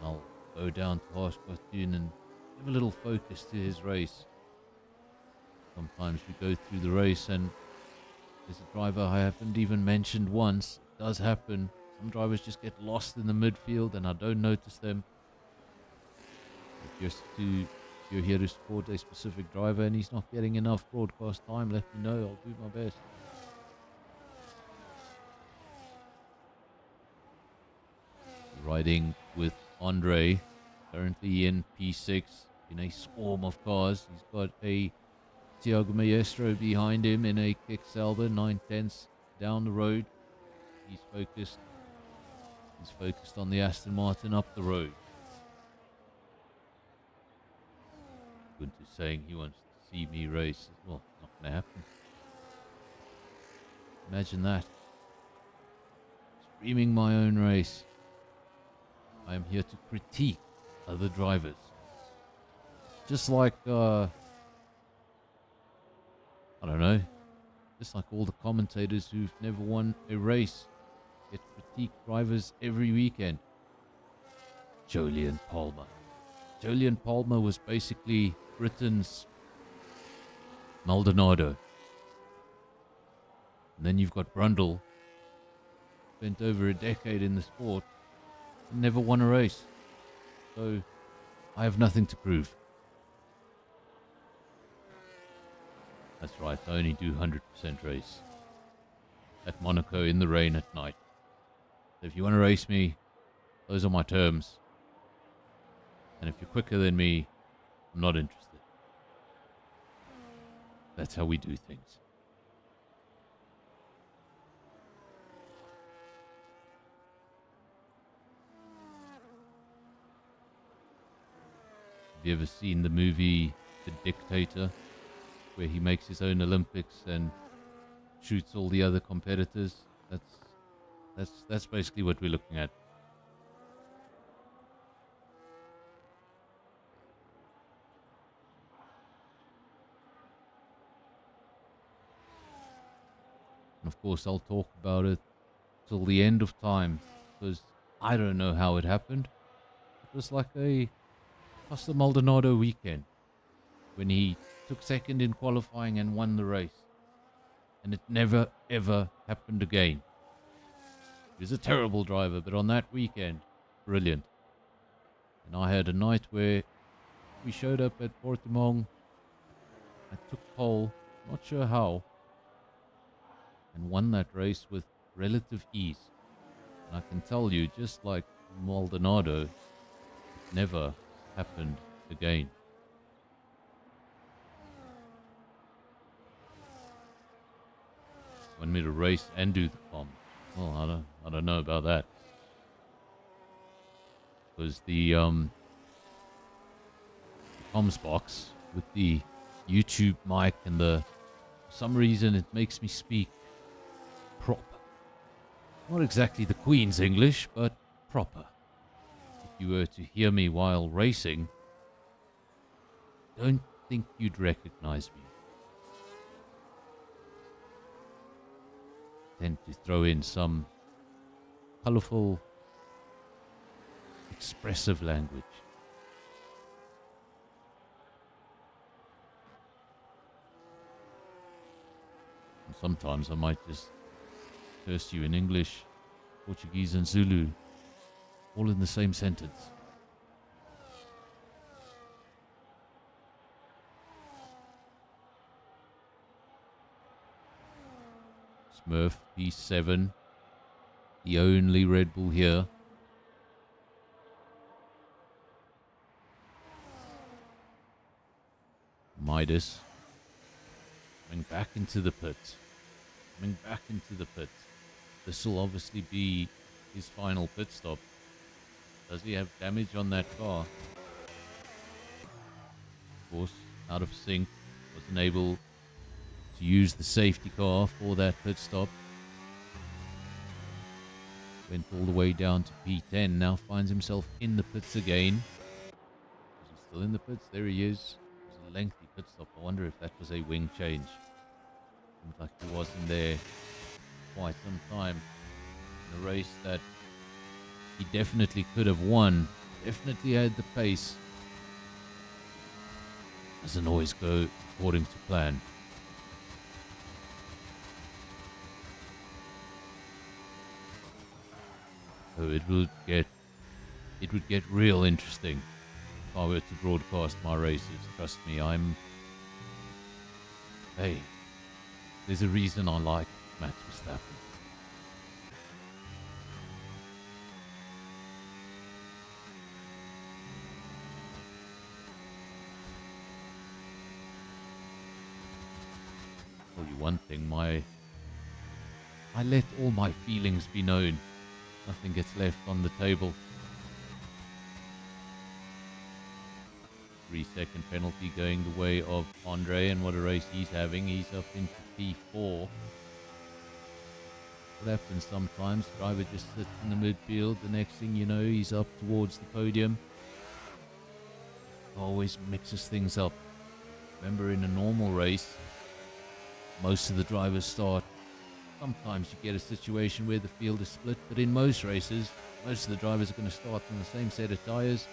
I'll go down to Harsh Cartoon and give a little focus to his race. Sometimes we go through the race and there's a driver I haven't even mentioned once. It does happen. Some drivers just get lost in the midfield and I don't notice them. If you're here to support a specific driver and he's not getting enough broadcast time, let me know. I'll do my best. Riding with Andre, currently in P6 in a swarm of cars. He's got a Tiago Maestro behind him in a Kick Sauber, 9/10 down the road. He's focused on the Aston Martin up the road. Gunter's saying he wants to see me race. Well, not going to happen. Imagine that. Streaming my own race. I am here to critique other drivers. Just like, I don't know, just like all the commentators who've never won a race get critique drivers every weekend. Jolyon Palmer. Jolyon Palmer was basically Britain's Maldonado. And then you've got Brundle, spent over a decade in the sport and never won a race. So I have nothing to prove. That's right, I only do 100% race. At Monaco in the rain at night. So if you want to race me, those are my terms. And if you're quicker than me, I'm not interested. That's how we do things. Have you ever seen the movie The Dictator, where he makes his own Olympics and shoots all the other competitors? That's basically what we're looking at. And of course, I'll talk about it till the end of time, because I don't know how it happened. It was like a Costa Maldonado weekend when he took second in qualifying and won the race. And it never, ever happened again. He was a terrible driver, but on that weekend, brilliant. And I had a night where we showed up at Portimão. I took pole, not sure how, and won that race with relative ease. And I can tell you, just like Maldonado, it never happened again. Want me to race and do the comms? Well, I don't know about that. Because the comms box with the YouTube mic and for some reason it makes me speak proper. Not exactly the Queen's English, but proper. If you were to hear me while racing, don't think you'd recognize me. Tend to throw in some colorful, expressive language. And sometimes I might just curse you in English, Portuguese and Zulu, all in the same sentence. Smurf P7, the only Red Bull here. Midas coming back into the pit. This will obviously be his final pit stop. Does he have damage on that car? Of course, out of sync, wasn't able to use the safety car for that pit stop. Went all the way down to P10, now finds himself in the pits again. Is he still in the pits? There he is. It was a lengthy pit stop. I wonder if that was a wing change. Seemed like he wasn't there quite some time in a race that he definitely could have won. Definitely had the pace. Doesn't always go according to plan. So it would get real interesting if I were to broadcast my races. Trust me, hey, there's a reason I like Max Verstappen. Tell you one thing, I let all my feelings be known. Nothing gets left on the table. 3-second penalty going the way of Andre, and what a race he's having. He's up into P4. What happens sometimes, driver just sits in the midfield, the next thing you know he's up towards the podium. Always mixes things up. Remember, in a normal race, most of the drivers start. Sometimes you get a situation where the field is split, but in most races, most of the drivers are going to start on the same set of tyres.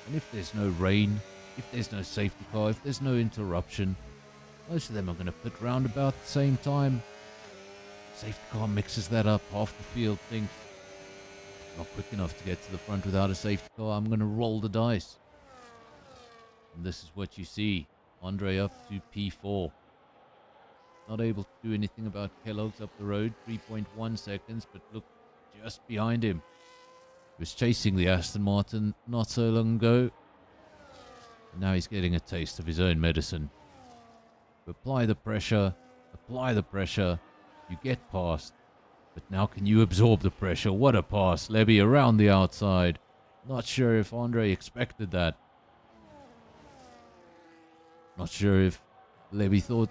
And if there's no rain, if there's no safety car, if there's no interruption, most of them are going to pit round about the same time. Safety car mixes that up. Half the field thinks, not quick enough to get to the front without a safety car. I'm going to roll the dice. And this is what you see. Andre up to P4. Not able to do anything about Kellogg's up the road. 3.1 seconds, but look just behind him. He was chasing the Aston Martin not so long ago. And now he's getting a taste of his own medicine. Apply the pressure. Apply the pressure. You get past. But now can you absorb the pressure? What a pass. Levy around the outside. Not sure if Andre expected that. Not sure if Levy thought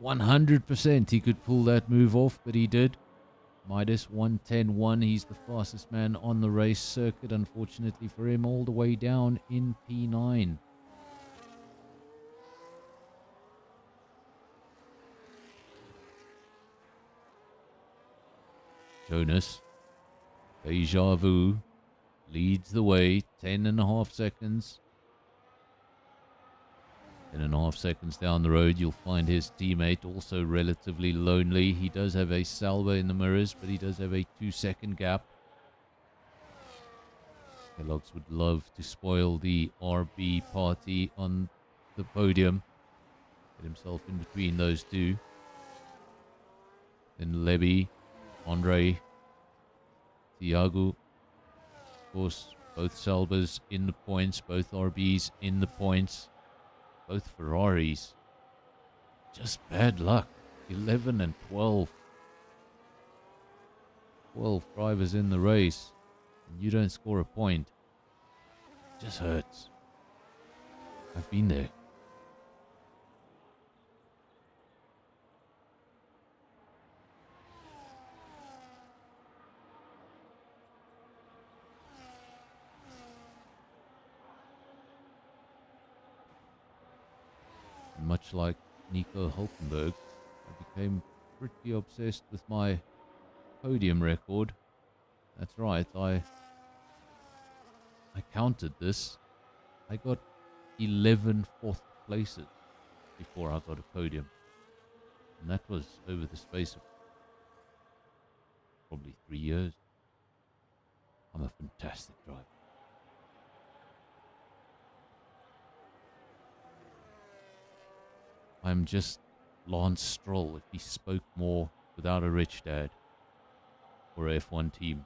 100% he could pull that move off, but he did. Midas 1:10.1. He's the fastest man on the race circuit, unfortunately for him, all the way down in P9. Jonas, Deja Vu, leads the way, 10.5 seconds. 10.5 seconds down the road, you'll find his teammate also relatively lonely. He does have a Salva in the mirrors, but he does have a 2-second gap. Kellogg's would love to spoil the RB party on the podium. Get himself in between those two. Then Levy, Andre, Thiago. Of course, both Salvas in the points, both RBs in the points. Both Ferraris. Just bad luck. 11 and 12. 12 drivers in the race. And you don't score a point. It just hurts. I've been there. Much like Nico Hulkenberg, I became pretty obsessed with my podium record. That's right, I counted this. I got 11 fourth places before I got a podium. And that was over the space of probably 3 years. I'm a fantastic driver. I'm just Lance Stroll if he spoke more without a rich dad or a F1 team.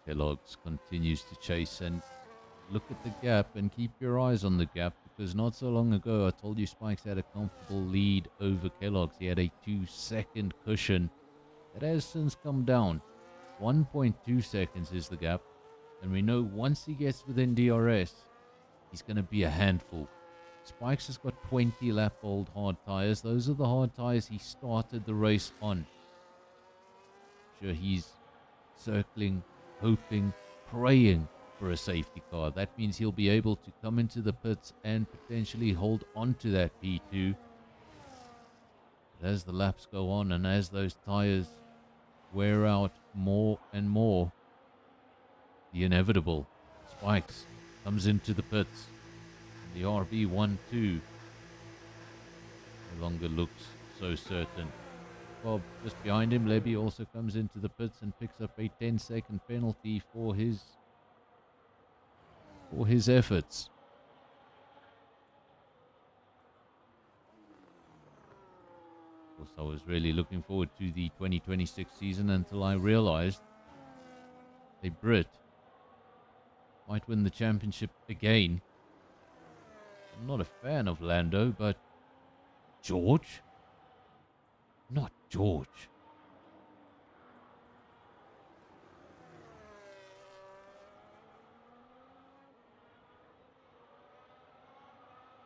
Kellogg's continues to chase, and look at the gap and keep your eyes on the gap, because not so long ago I told you Spikes had a comfortable lead over Kellogg's. He had a 2-second cushion. It has since come down. 1.2 seconds is the gap. And we know once he gets within DRS, he's going to be a handful. Spikes has got 20 lap old hard tires. Those are the hard tires he started the race on. Sure, he's circling, hoping, praying for a safety car. That means he'll be able to come into the pits and potentially hold on to that P2. But as the laps go on and as those tires wear out more and more, the inevitable. Spikes comes into the pits. The RB12 no longer looks so certain. Bob just behind him. Levy also comes into the pits and picks up a 10-second penalty for his efforts. I was really looking forward to the 2026 season until I realized a Brit might win the championship again. I'm not a fan of Lando, but George? Not George.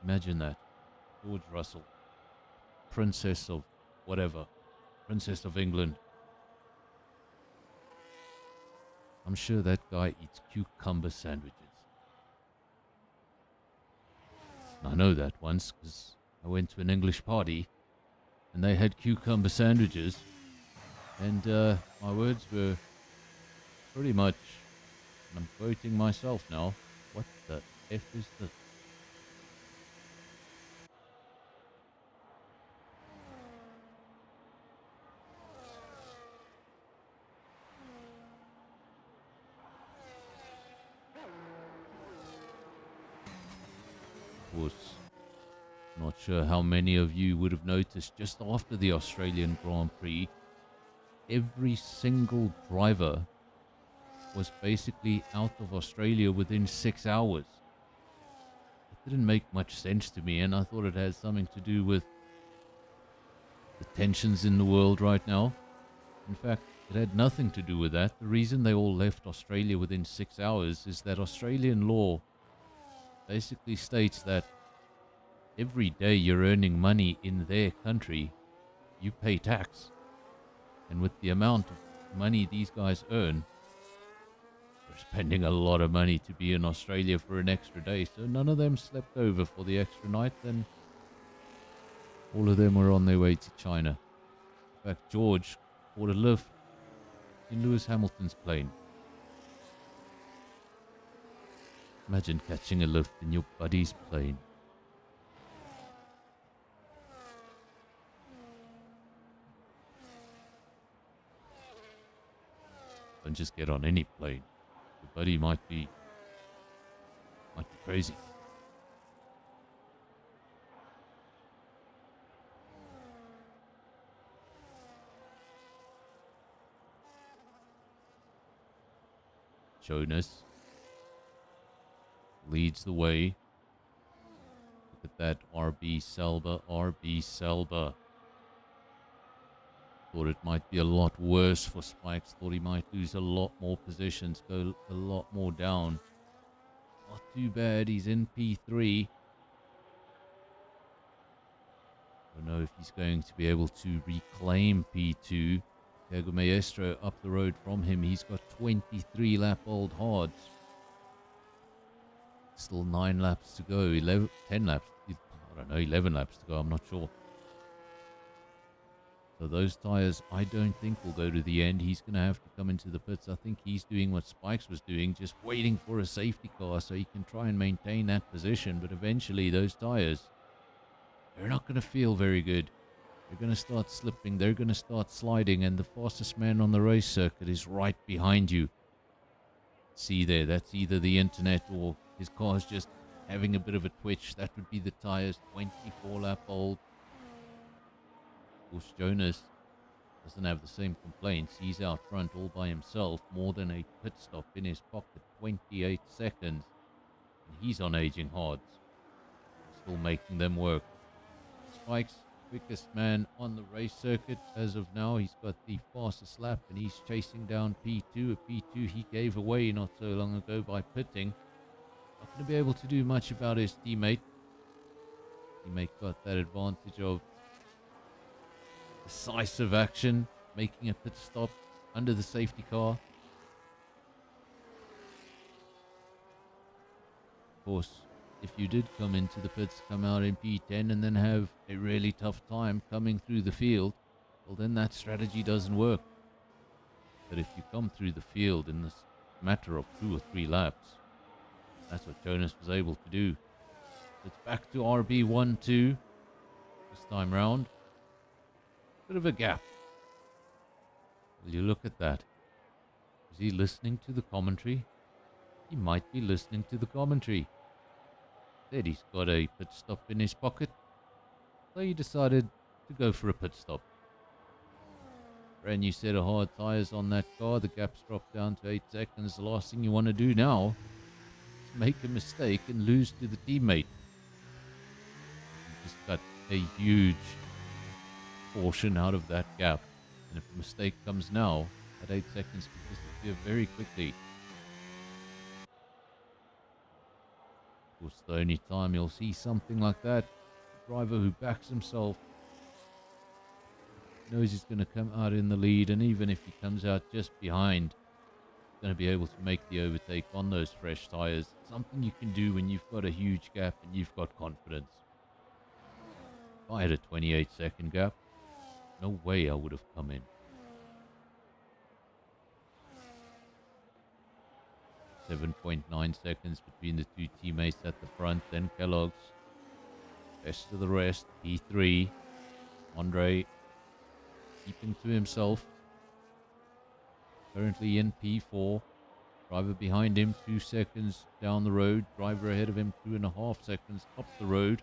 Imagine that. George Russell, Princess of whatever, Princess of England. I'm sure that guy eats cucumber sandwiches. And I know that once because I went to an English party and they had cucumber sandwiches, and my words were pretty much I'm quoting myself now. What the F is this? Of course, not sure how many of you would have noticed just after the Australian Grand Prix, every single driver was basically out of Australia within 6 hours. It didn't make much sense to me, and I thought it had something to do with the tensions in the world right now. In fact, it had nothing to do with that. The reason they all left Australia within 6 hours is that Australian law basically states that every day you're earning money in their country, you pay tax. And with the amount of money these guys earn, they're spending a lot of money to be in Australia for an extra day. So none of them slept over for the extra night, and all of them were on their way to China. In fact, George bought a lift in Lewis Hamilton's plane. Imagine catching a lift in your buddy's plane. Don't just get on any plane. Your buddy might be crazy. Jonas leads the way. Look at that, RB Selber. Thought it might be a lot worse for Spikes. Thought he might lose a lot more positions, go a lot more down. Not too bad, he's in P3. Don't know if he's going to be able to reclaim P2. Diego Maestro up the road from him. He's got 23 lap old hards. Still 9 laps to go. 10 laps. I don't know, 11 laps to go. I'm not sure. So those tyres, I don't think will go to the end. He's going to have to come into the pits. I think he's doing what Spikes was doing, just waiting for a safety car so he can try and maintain that position. But eventually those tyres, they're not going to feel very good. They're going to start slipping. They're going to start sliding. And the fastest man on the race circuit is right behind you. See there, that's either the internet or his car's just having a bit of a twitch. That would be the tyres, 24 lap old. Of course, Jonas doesn't have the same complaints. He's out front all by himself. More than a pit stop in his pocket, 28 seconds. And he's on aging hards. Still making them work. Spikes, quickest man on the race circuit as of now. He's got the fastest lap and he's chasing down P2. A P2 he gave away not so long ago by pitting. Not going to be able to do much about his teammate. Teammate got that advantage of decisive action, making a pit stop under the safety car. Of course, if you did come into the pits, come out in P10 and then have a really tough time coming through the field, well then that strategy doesn't work. But if you come through the field in this matter of 2 or 3 laps, that's what Jonas was able to do. It's back to RB12 this time round. Bit of a gap. Will you look at that? Is he listening to the commentary? He might be listening to the commentary. Said he's got a pit stop in his pocket, so he decided to go for a pit stop. Brand new set of hard tyres on that car. The gap's dropped down to 8 seconds. The last thing you want to do now is make a mistake and lose to the teammate. You just got a huge portion out of that gap, and if a mistake comes now, that 8 seconds could disappear very quickly. Of course, the only time you'll see something like that, a driver who backs himself knows he's going to come out in the lead, and even if he comes out just behind, he's going to be able to make the overtake on those fresh tyres. Something you can do when you've got a huge gap and you've got confidence. If I had a 28-second gap, no way I would have come in. 7.9 seconds between the two teammates at the front. Then Kellogg's. Best of the rest. P3. Andre keeping to himself. Currently in P4. Driver behind him 2 seconds down the road. Driver ahead of him 2.5 seconds up the road.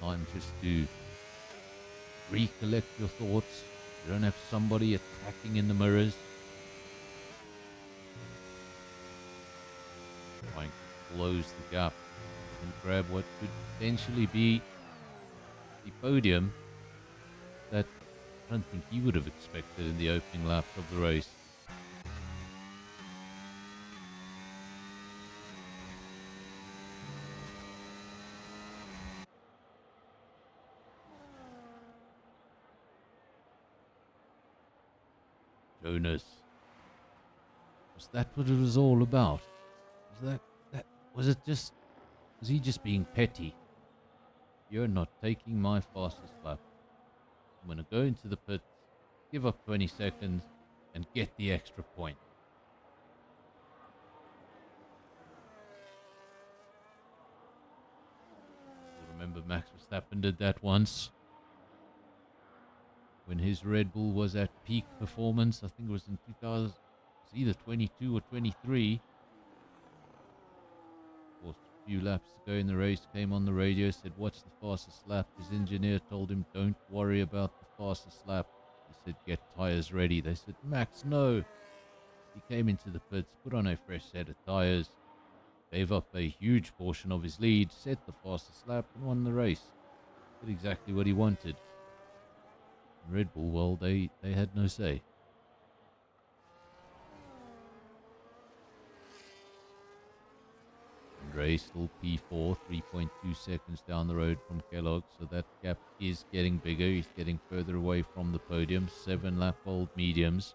Time just to recollect your thoughts. You don't have somebody attacking in the mirrors. Trying to close the gap and grab what could potentially be the podium that I don't think he would have expected in the opening laps of the race. Jonas. Was that what it was all about? Was he just being petty? You're not taking my fastest lap. I'm going to go into the pits, give up 20 seconds, and get the extra point. I remember Max Verstappen did that once. When his Red Bull was at peak performance, I think it was in 2000, it was either 22 or 23. Of course, a few laps to go in the race, came on the radio, said, "What's the fastest lap?" His engineer told him, "Don't worry about the fastest lap." He said, "Get tires ready." They said, "Max, no." He came into the pits, put on a fresh set of tires, gave up a huge portion of his lead, set the fastest lap, and won the race. Did exactly what he wanted. Red Bull, well, they had no say. Andre still P4, 3.2 seconds down the road from Kellogg, so that gap is getting bigger. He's getting further away from the podium. 7 lap old mediums.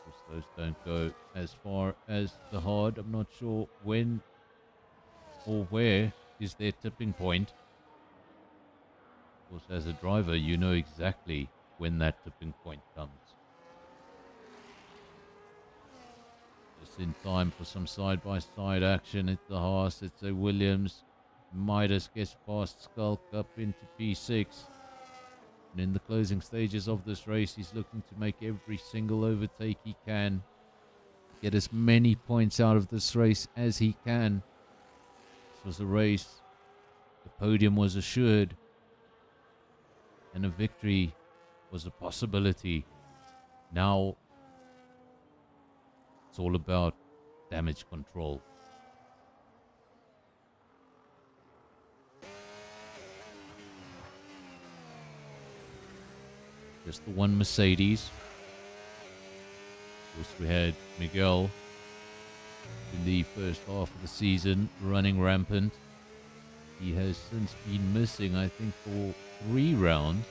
Of course, those don't go as far as the hard. I'm not sure when or where is their tipping point. Of course, as a driver, you know exactly when that tipping point comes. Just in time for some side-by-side action. It's the Haas, it's a Williams. Midas gets past Skulk up into P6. And in the closing stages of this race, he's looking to make every single overtake he can. Get as many points out of this race as he can. This was a race. The podium was assured. And a victory was a possibility. Now, it's all about damage control. Just the one Mercedes. Of course, we had Miguel in the first half of the season running rampant. He has since been missing, I think, for 3 rounds.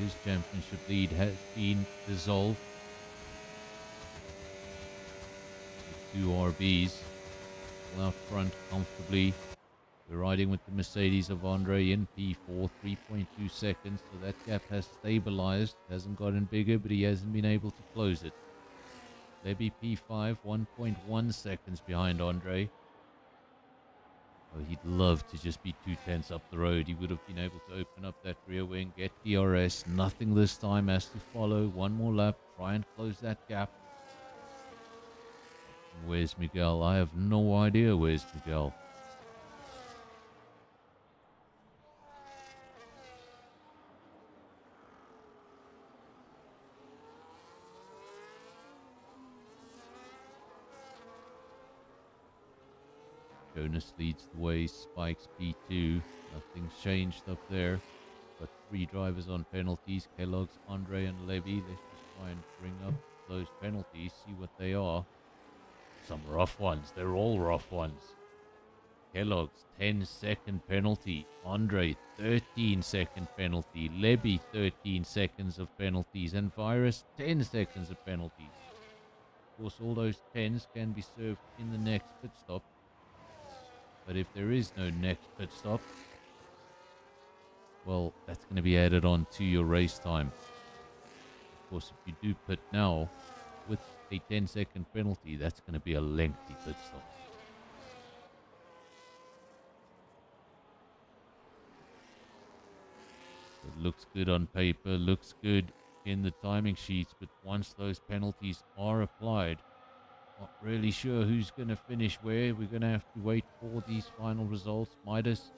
His championship lead has been dissolved. 2 RBs out front comfortably. We're riding with the Mercedes of Andre in P4, 3.2 seconds. So that gap has stabilized. Hasn't gotten bigger, but he hasn't been able to close it. Levy P5, 1.1 seconds behind Andre. Oh, he'd love to just be 2/10 up the road. He would have been able to open up that rear wing, get DRS. Nothing this time, has to follow. One more lap, try and close that gap. Where's Miguel? I have no idea where's Miguel. Jonas leads the way, Spikes P2. Nothing's changed up there. But 3 drivers on penalties, Kellogg's, Andre and Levy. Let's just try and bring up those penalties, see what they are. Some rough ones. They're all rough ones. Kellogg's 10-second penalty. Andre 13-second penalty. Levy 13 seconds of penalties. And Virus 10 seconds of penalties. Of course, all those 10s can be served in the next pit stop. But if there is no next pit stop, well, that's going to be added on to your race time. Of course, if you do pit now with a 10-second penalty, that's going to be a lengthy pit stop. It looks good on paper, looks good in the timing sheets, but once those penalties are applied, not really sure who's going to finish where. We're going to have to wait for these final results. Midas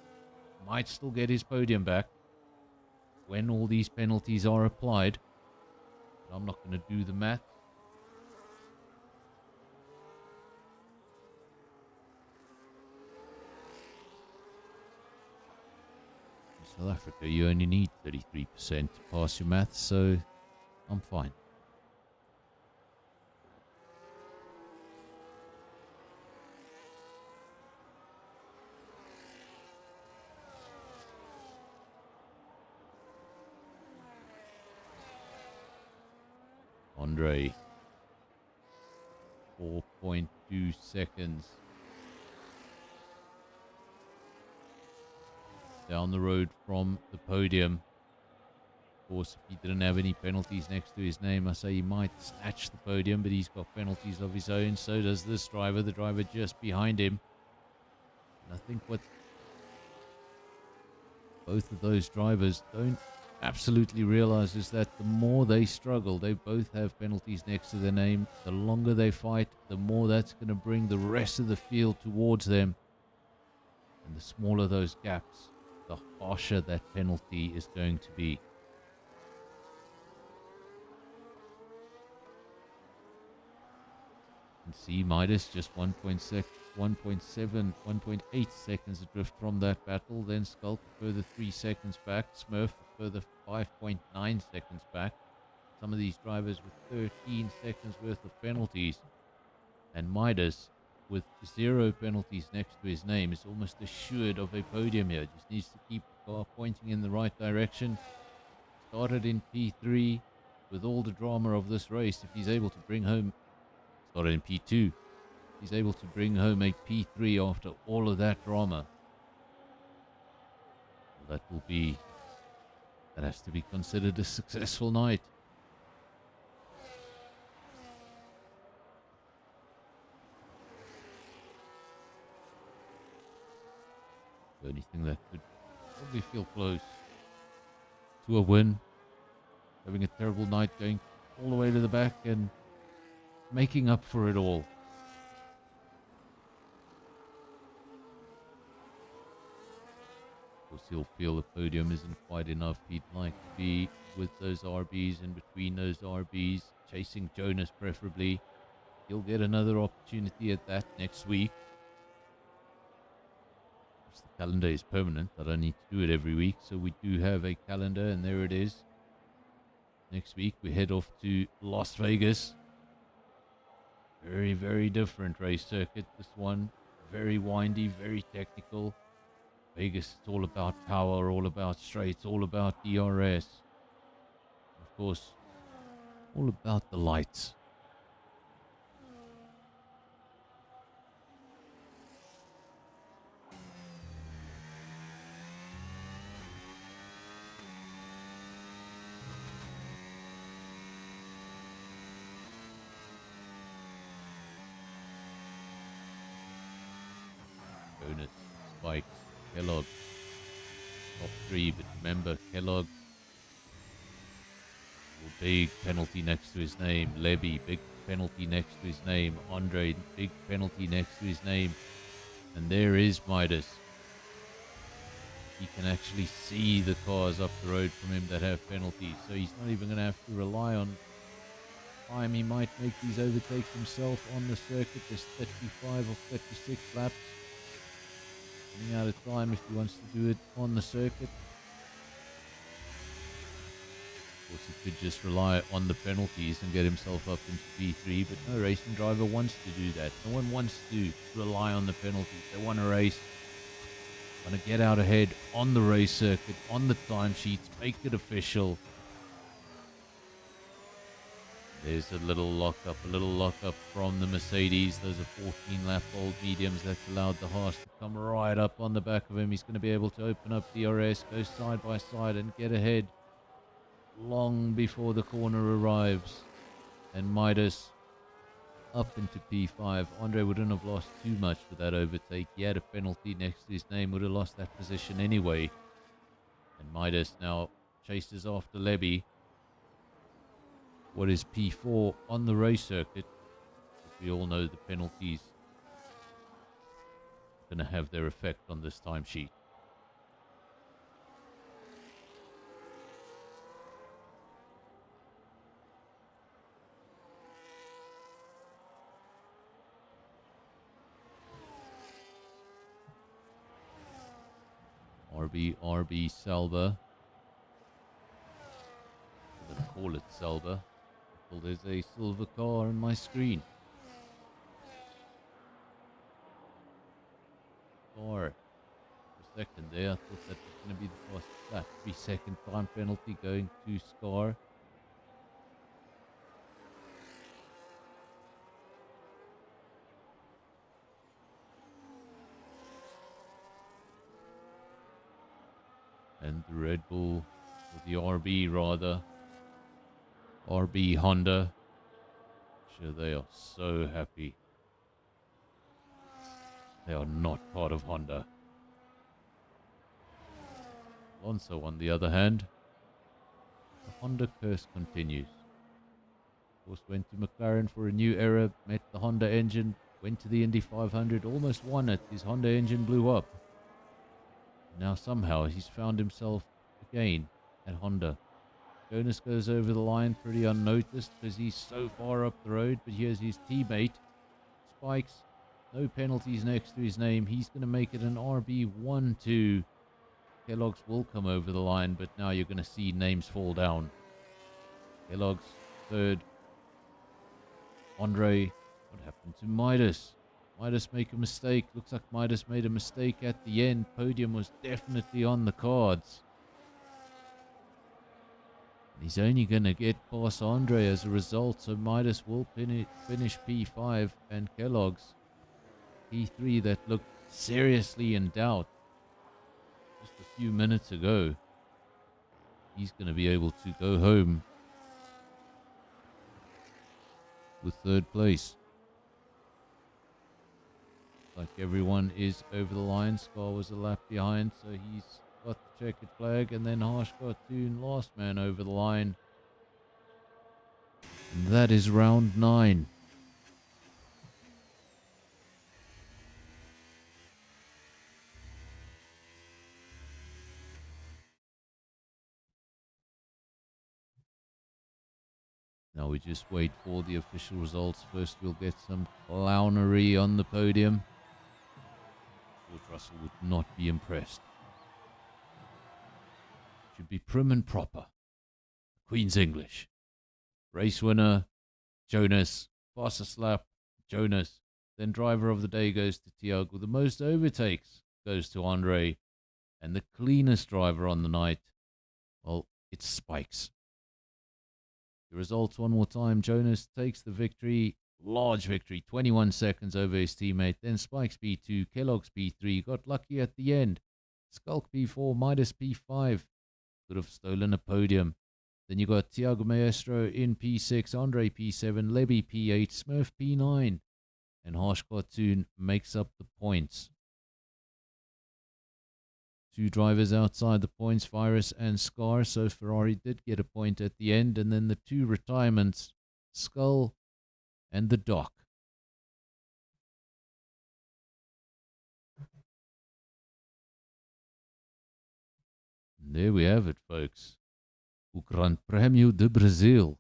might still get his podium back when all these penalties are applied. But I'm not going to do the math. In South Africa, you only need 33% to pass your maths, so I'm fine. Andre, 4.2 seconds down the road from the podium. Of course, if he didn't have any penalties next to his name, I say he might snatch the podium, but he's got penalties of his own. So does this driver, the driver just behind him. And I think what both of those drivers don't absolutely realize is that the more they struggle, they both have penalties next to their name. The longer they fight, the more that's going to bring the rest of the field towards them. And the smaller those gaps, the harsher that penalty is going to be. And see, Midas just 1.7, 1.8 seconds adrift from that battle. Then Skulk a further 3 seconds back. Smurf a further 5.9 seconds back. Some of these drivers with 13 seconds worth of penalties. And Midas, with 0 penalties next to his name, is almost assured of a podium here. Just needs to keep the car pointing in the right direction. Started in P3 with all the drama of this race. If he's able to bring home, started in P2, he's able to bring home a P3 after all of that drama. Well, that has to be considered a successful night. The only thing that could probably feel close to a win, having a terrible night, going all the way to the back and making up for it all. Of course, he'll feel the podium isn't quite enough. He'd like to be with those RBs, and between those RBs, chasing Jonas preferably. He'll get another opportunity at that next week. The calendar is permanent. I don't need to do it every week, so we do have a calendar, and there it is. Next week we head off to Las Vegas. Very, very different race circuit. This one, very windy, very technical. Vegas, it's all about power, all about straights, all about DRS. Of course, all about the lights. Jonas, Spike, Kellogg, top 3, but remember, Kellogg, big penalty next to his name. Levy, big penalty next to his name. Andre, big penalty next to his name. And there is Midas. He can actually see the cars up the road from him that have penalties, so he's not even going to have to rely on time. He might make these overtakes himself on the circuit. There's 35 or 36 laps. Running out of time if he wants to do it on the circuit. Of course, he could just rely on the penalties and get himself up into P3, but no racing driver wants to do that. No one wants to rely on the penalties. They want to race, want to get out ahead on the race circuit, on the timesheets, make it official. There's a little lockup from the Mercedes. Those are 14-lap old mediums. That's allowed the Haas to come right up on the back of him. He's going to be able to open up DRS, go side by side and get ahead long before the corner arrives. And Midas up into P5. Andre wouldn't have lost too much with that overtake. He had a penalty next to his name, would have lost that position anyway. And Midas now chases after Levy. What is P4 on the race circuit? We all know the penalties are going to have their effect on this timesheet. RB Salva. I'm going to call it Salva. Well, there's a silver car on my screen. For a second there, I thought that was going to be the fastest lap. 3-second time penalty going to Scar. And the Red Bull, or the RB rather, RB Honda. Sure, they are so happy. They are not part of Honda. Alonso, on the other hand, the Honda curse continues. Of course, went to McLaren for a new era, met the Honda engine, went to the Indy 500, almost won it. His Honda engine blew up. Now somehow he's found himself again at Honda. Jonas goes over the line pretty unnoticed because he's so far up the road, but here's his teammate. Spikes, no penalties next to his name. He's going to make it an RB12. Kellogg's will come over the line, but now you're going to see names fall down. Kellogg's third. Andre, what happened to Midas? Midas make a mistake. Looks like Midas made a mistake at the end. Podium was definitely on the cards. And he's only going to get past Andre as a result, so Midas will finish P5, and Kellogg's P3 that looked seriously in doubt just a few minutes ago. He's going to be able to go home with third place. Like everyone is over the line. Scar was a lap behind, so he's got the checkered flag, and then Harsh Cartoon, last man over the line. And that is round 9. Now we just wait for the official results. First we'll get some clownery on the podium. George Russell would not be impressed. Should be prim and proper. Queen's English. Race winner, Jonas. Fastest lap, Jonas. Then driver of the day goes to Thiago. The most overtakes goes to Andre. And the cleanest driver on the night, well, it's Spikes. The results one more time. Jonas takes the victory. Large victory, 21 seconds over his teammate. Then Spikes P2, Kellogg's P3. Got lucky at the end. Skulk P4, Midas P5. Could have stolen a podium. Then you got Thiago Maestro in P6, Andre P7, Levy P8, Smurf P9. And Harsh Cartoon makes up the points. Two drivers outside the points, Virus and Scar. So Ferrari did get a point at the end. And then the two retirements, Skull and the Doc. And there we have it, folks. O Gran Premio de Brasil.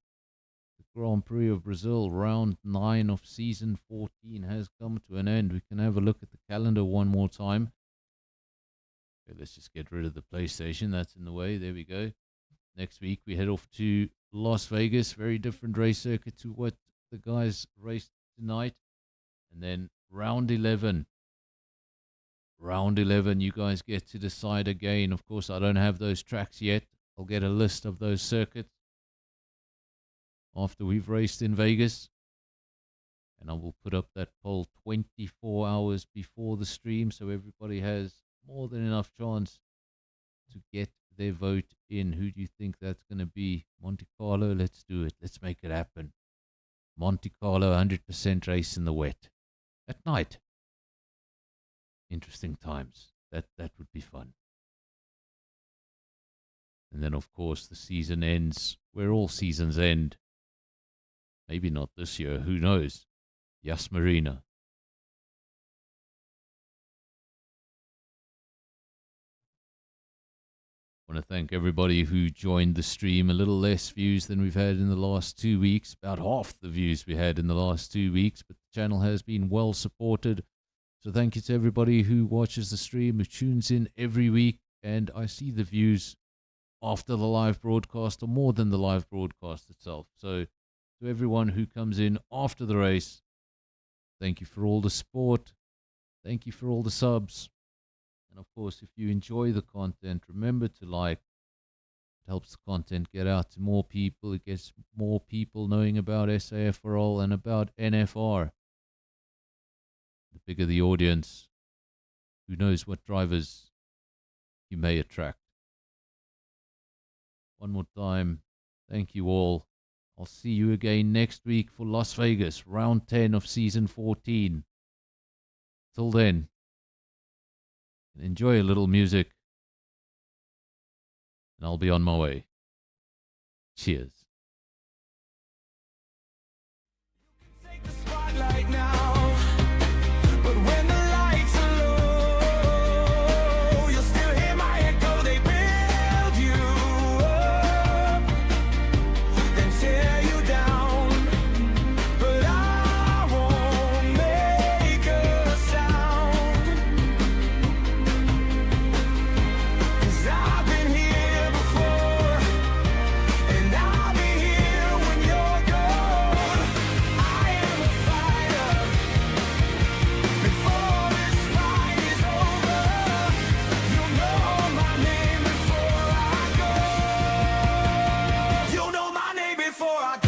The Grand Prix of Brazil, round 9 of season 14 has come to an end. We can have a look at the calendar one more time. Okay, let's just get rid of the PlayStation. That's in the way. There we go. Next week we head off to Las Vegas. Very different race circuit to what the guys raced tonight. And then round 11. Round 11, you guys get to decide again. Of course, I don't have those tracks yet. I'll get a list of those circuits after we've raced in Vegas. And I will put up that poll 24 hours before the stream, so everybody has more than enough chance to get their vote in. Who do you think that's going to be? Monte Carlo, let's do it. Let's make it happen. Monte Carlo, 100% race in the wet. At night. Interesting times. That would be fun. And then, of course, the season ends where all seasons end. Maybe not this year, who knows? Yas Marina. I want to thank everybody who joined the stream. A little less views than we've had in the last 2 weeks. About half the views we had in the last 2 weeks. But the channel has been well supported. So thank you to everybody who watches the stream, who tunes in every week. And I see the views after the live broadcast, or more than the live broadcast itself. So to everyone who comes in after the race, thank you for all the support. Thank you for all the subs. And of course, if you enjoy the content, remember to like. It helps the content get out to more people. It gets more people knowing about SAFRL and about NFR. The bigger the audience, who knows what drivers you may attract. One more time, thank you all. I'll see you again next week for Las Vegas, round 10 of season 14. Till then, enjoy a little music, and I'll be on my way. Cheers. Take the spotlight now, but when the lights are low, you'll still hear my echo. They build you up, then tear you down, but I won't make a sound, 'cause I've been here before, and I'll be here when you're gone. I am a fighter, before this fight is over, you'll know my name before I go. You'll know my name before I go.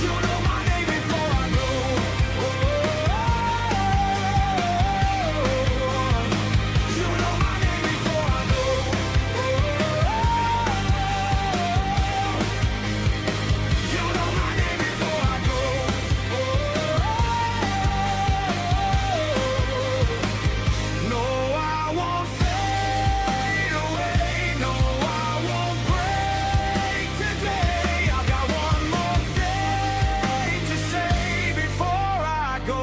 You'll know my name before I go. You'll know my name before I go. You'll know my name before I go. No, I won't fade away. No, I won't break today. I've got one more thing to say before I go.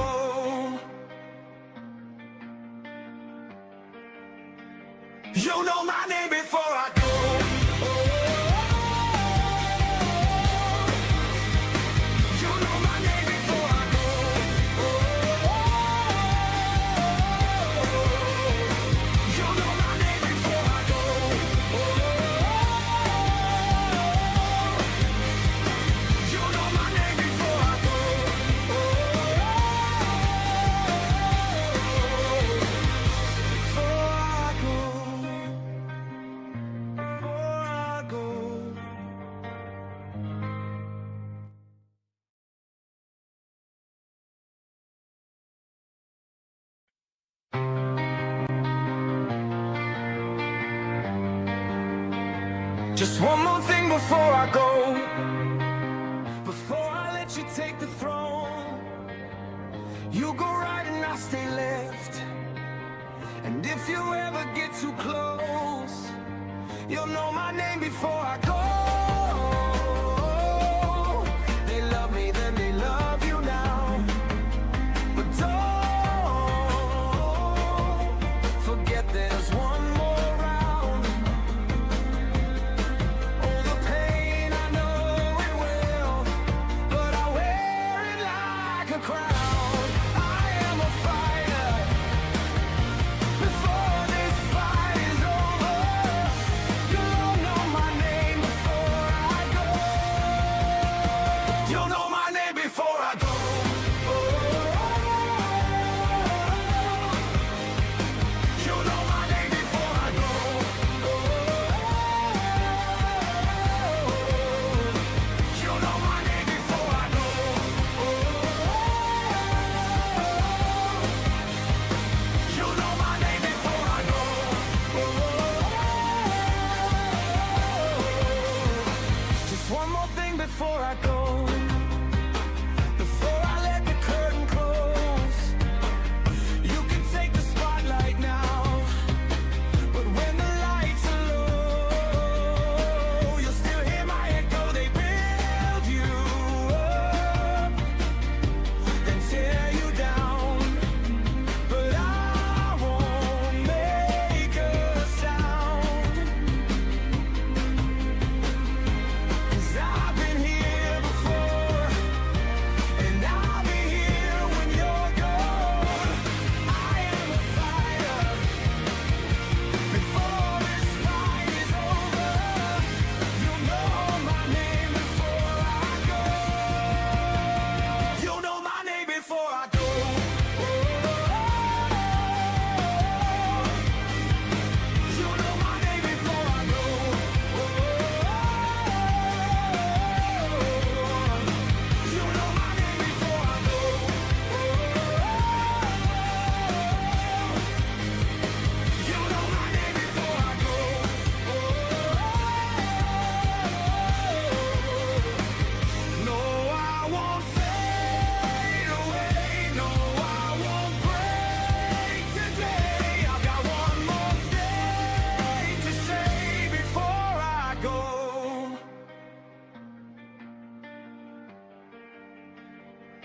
You know my name before I go. You know my name before I go. You know my name before I go. You know my name before I go. Before I go. Before I go. Just one more thing before I go. Before I let you take the throne, you go right and I stay left. And if you ever get too close, you'll know my name before I go. They love me, then they love you now. But don't forget there's one more round. Oh, the pain, I know it will, but I wear it like a crown. I am a fighter, before this fight is over, you'll know my name.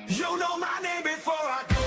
You know my name before I go.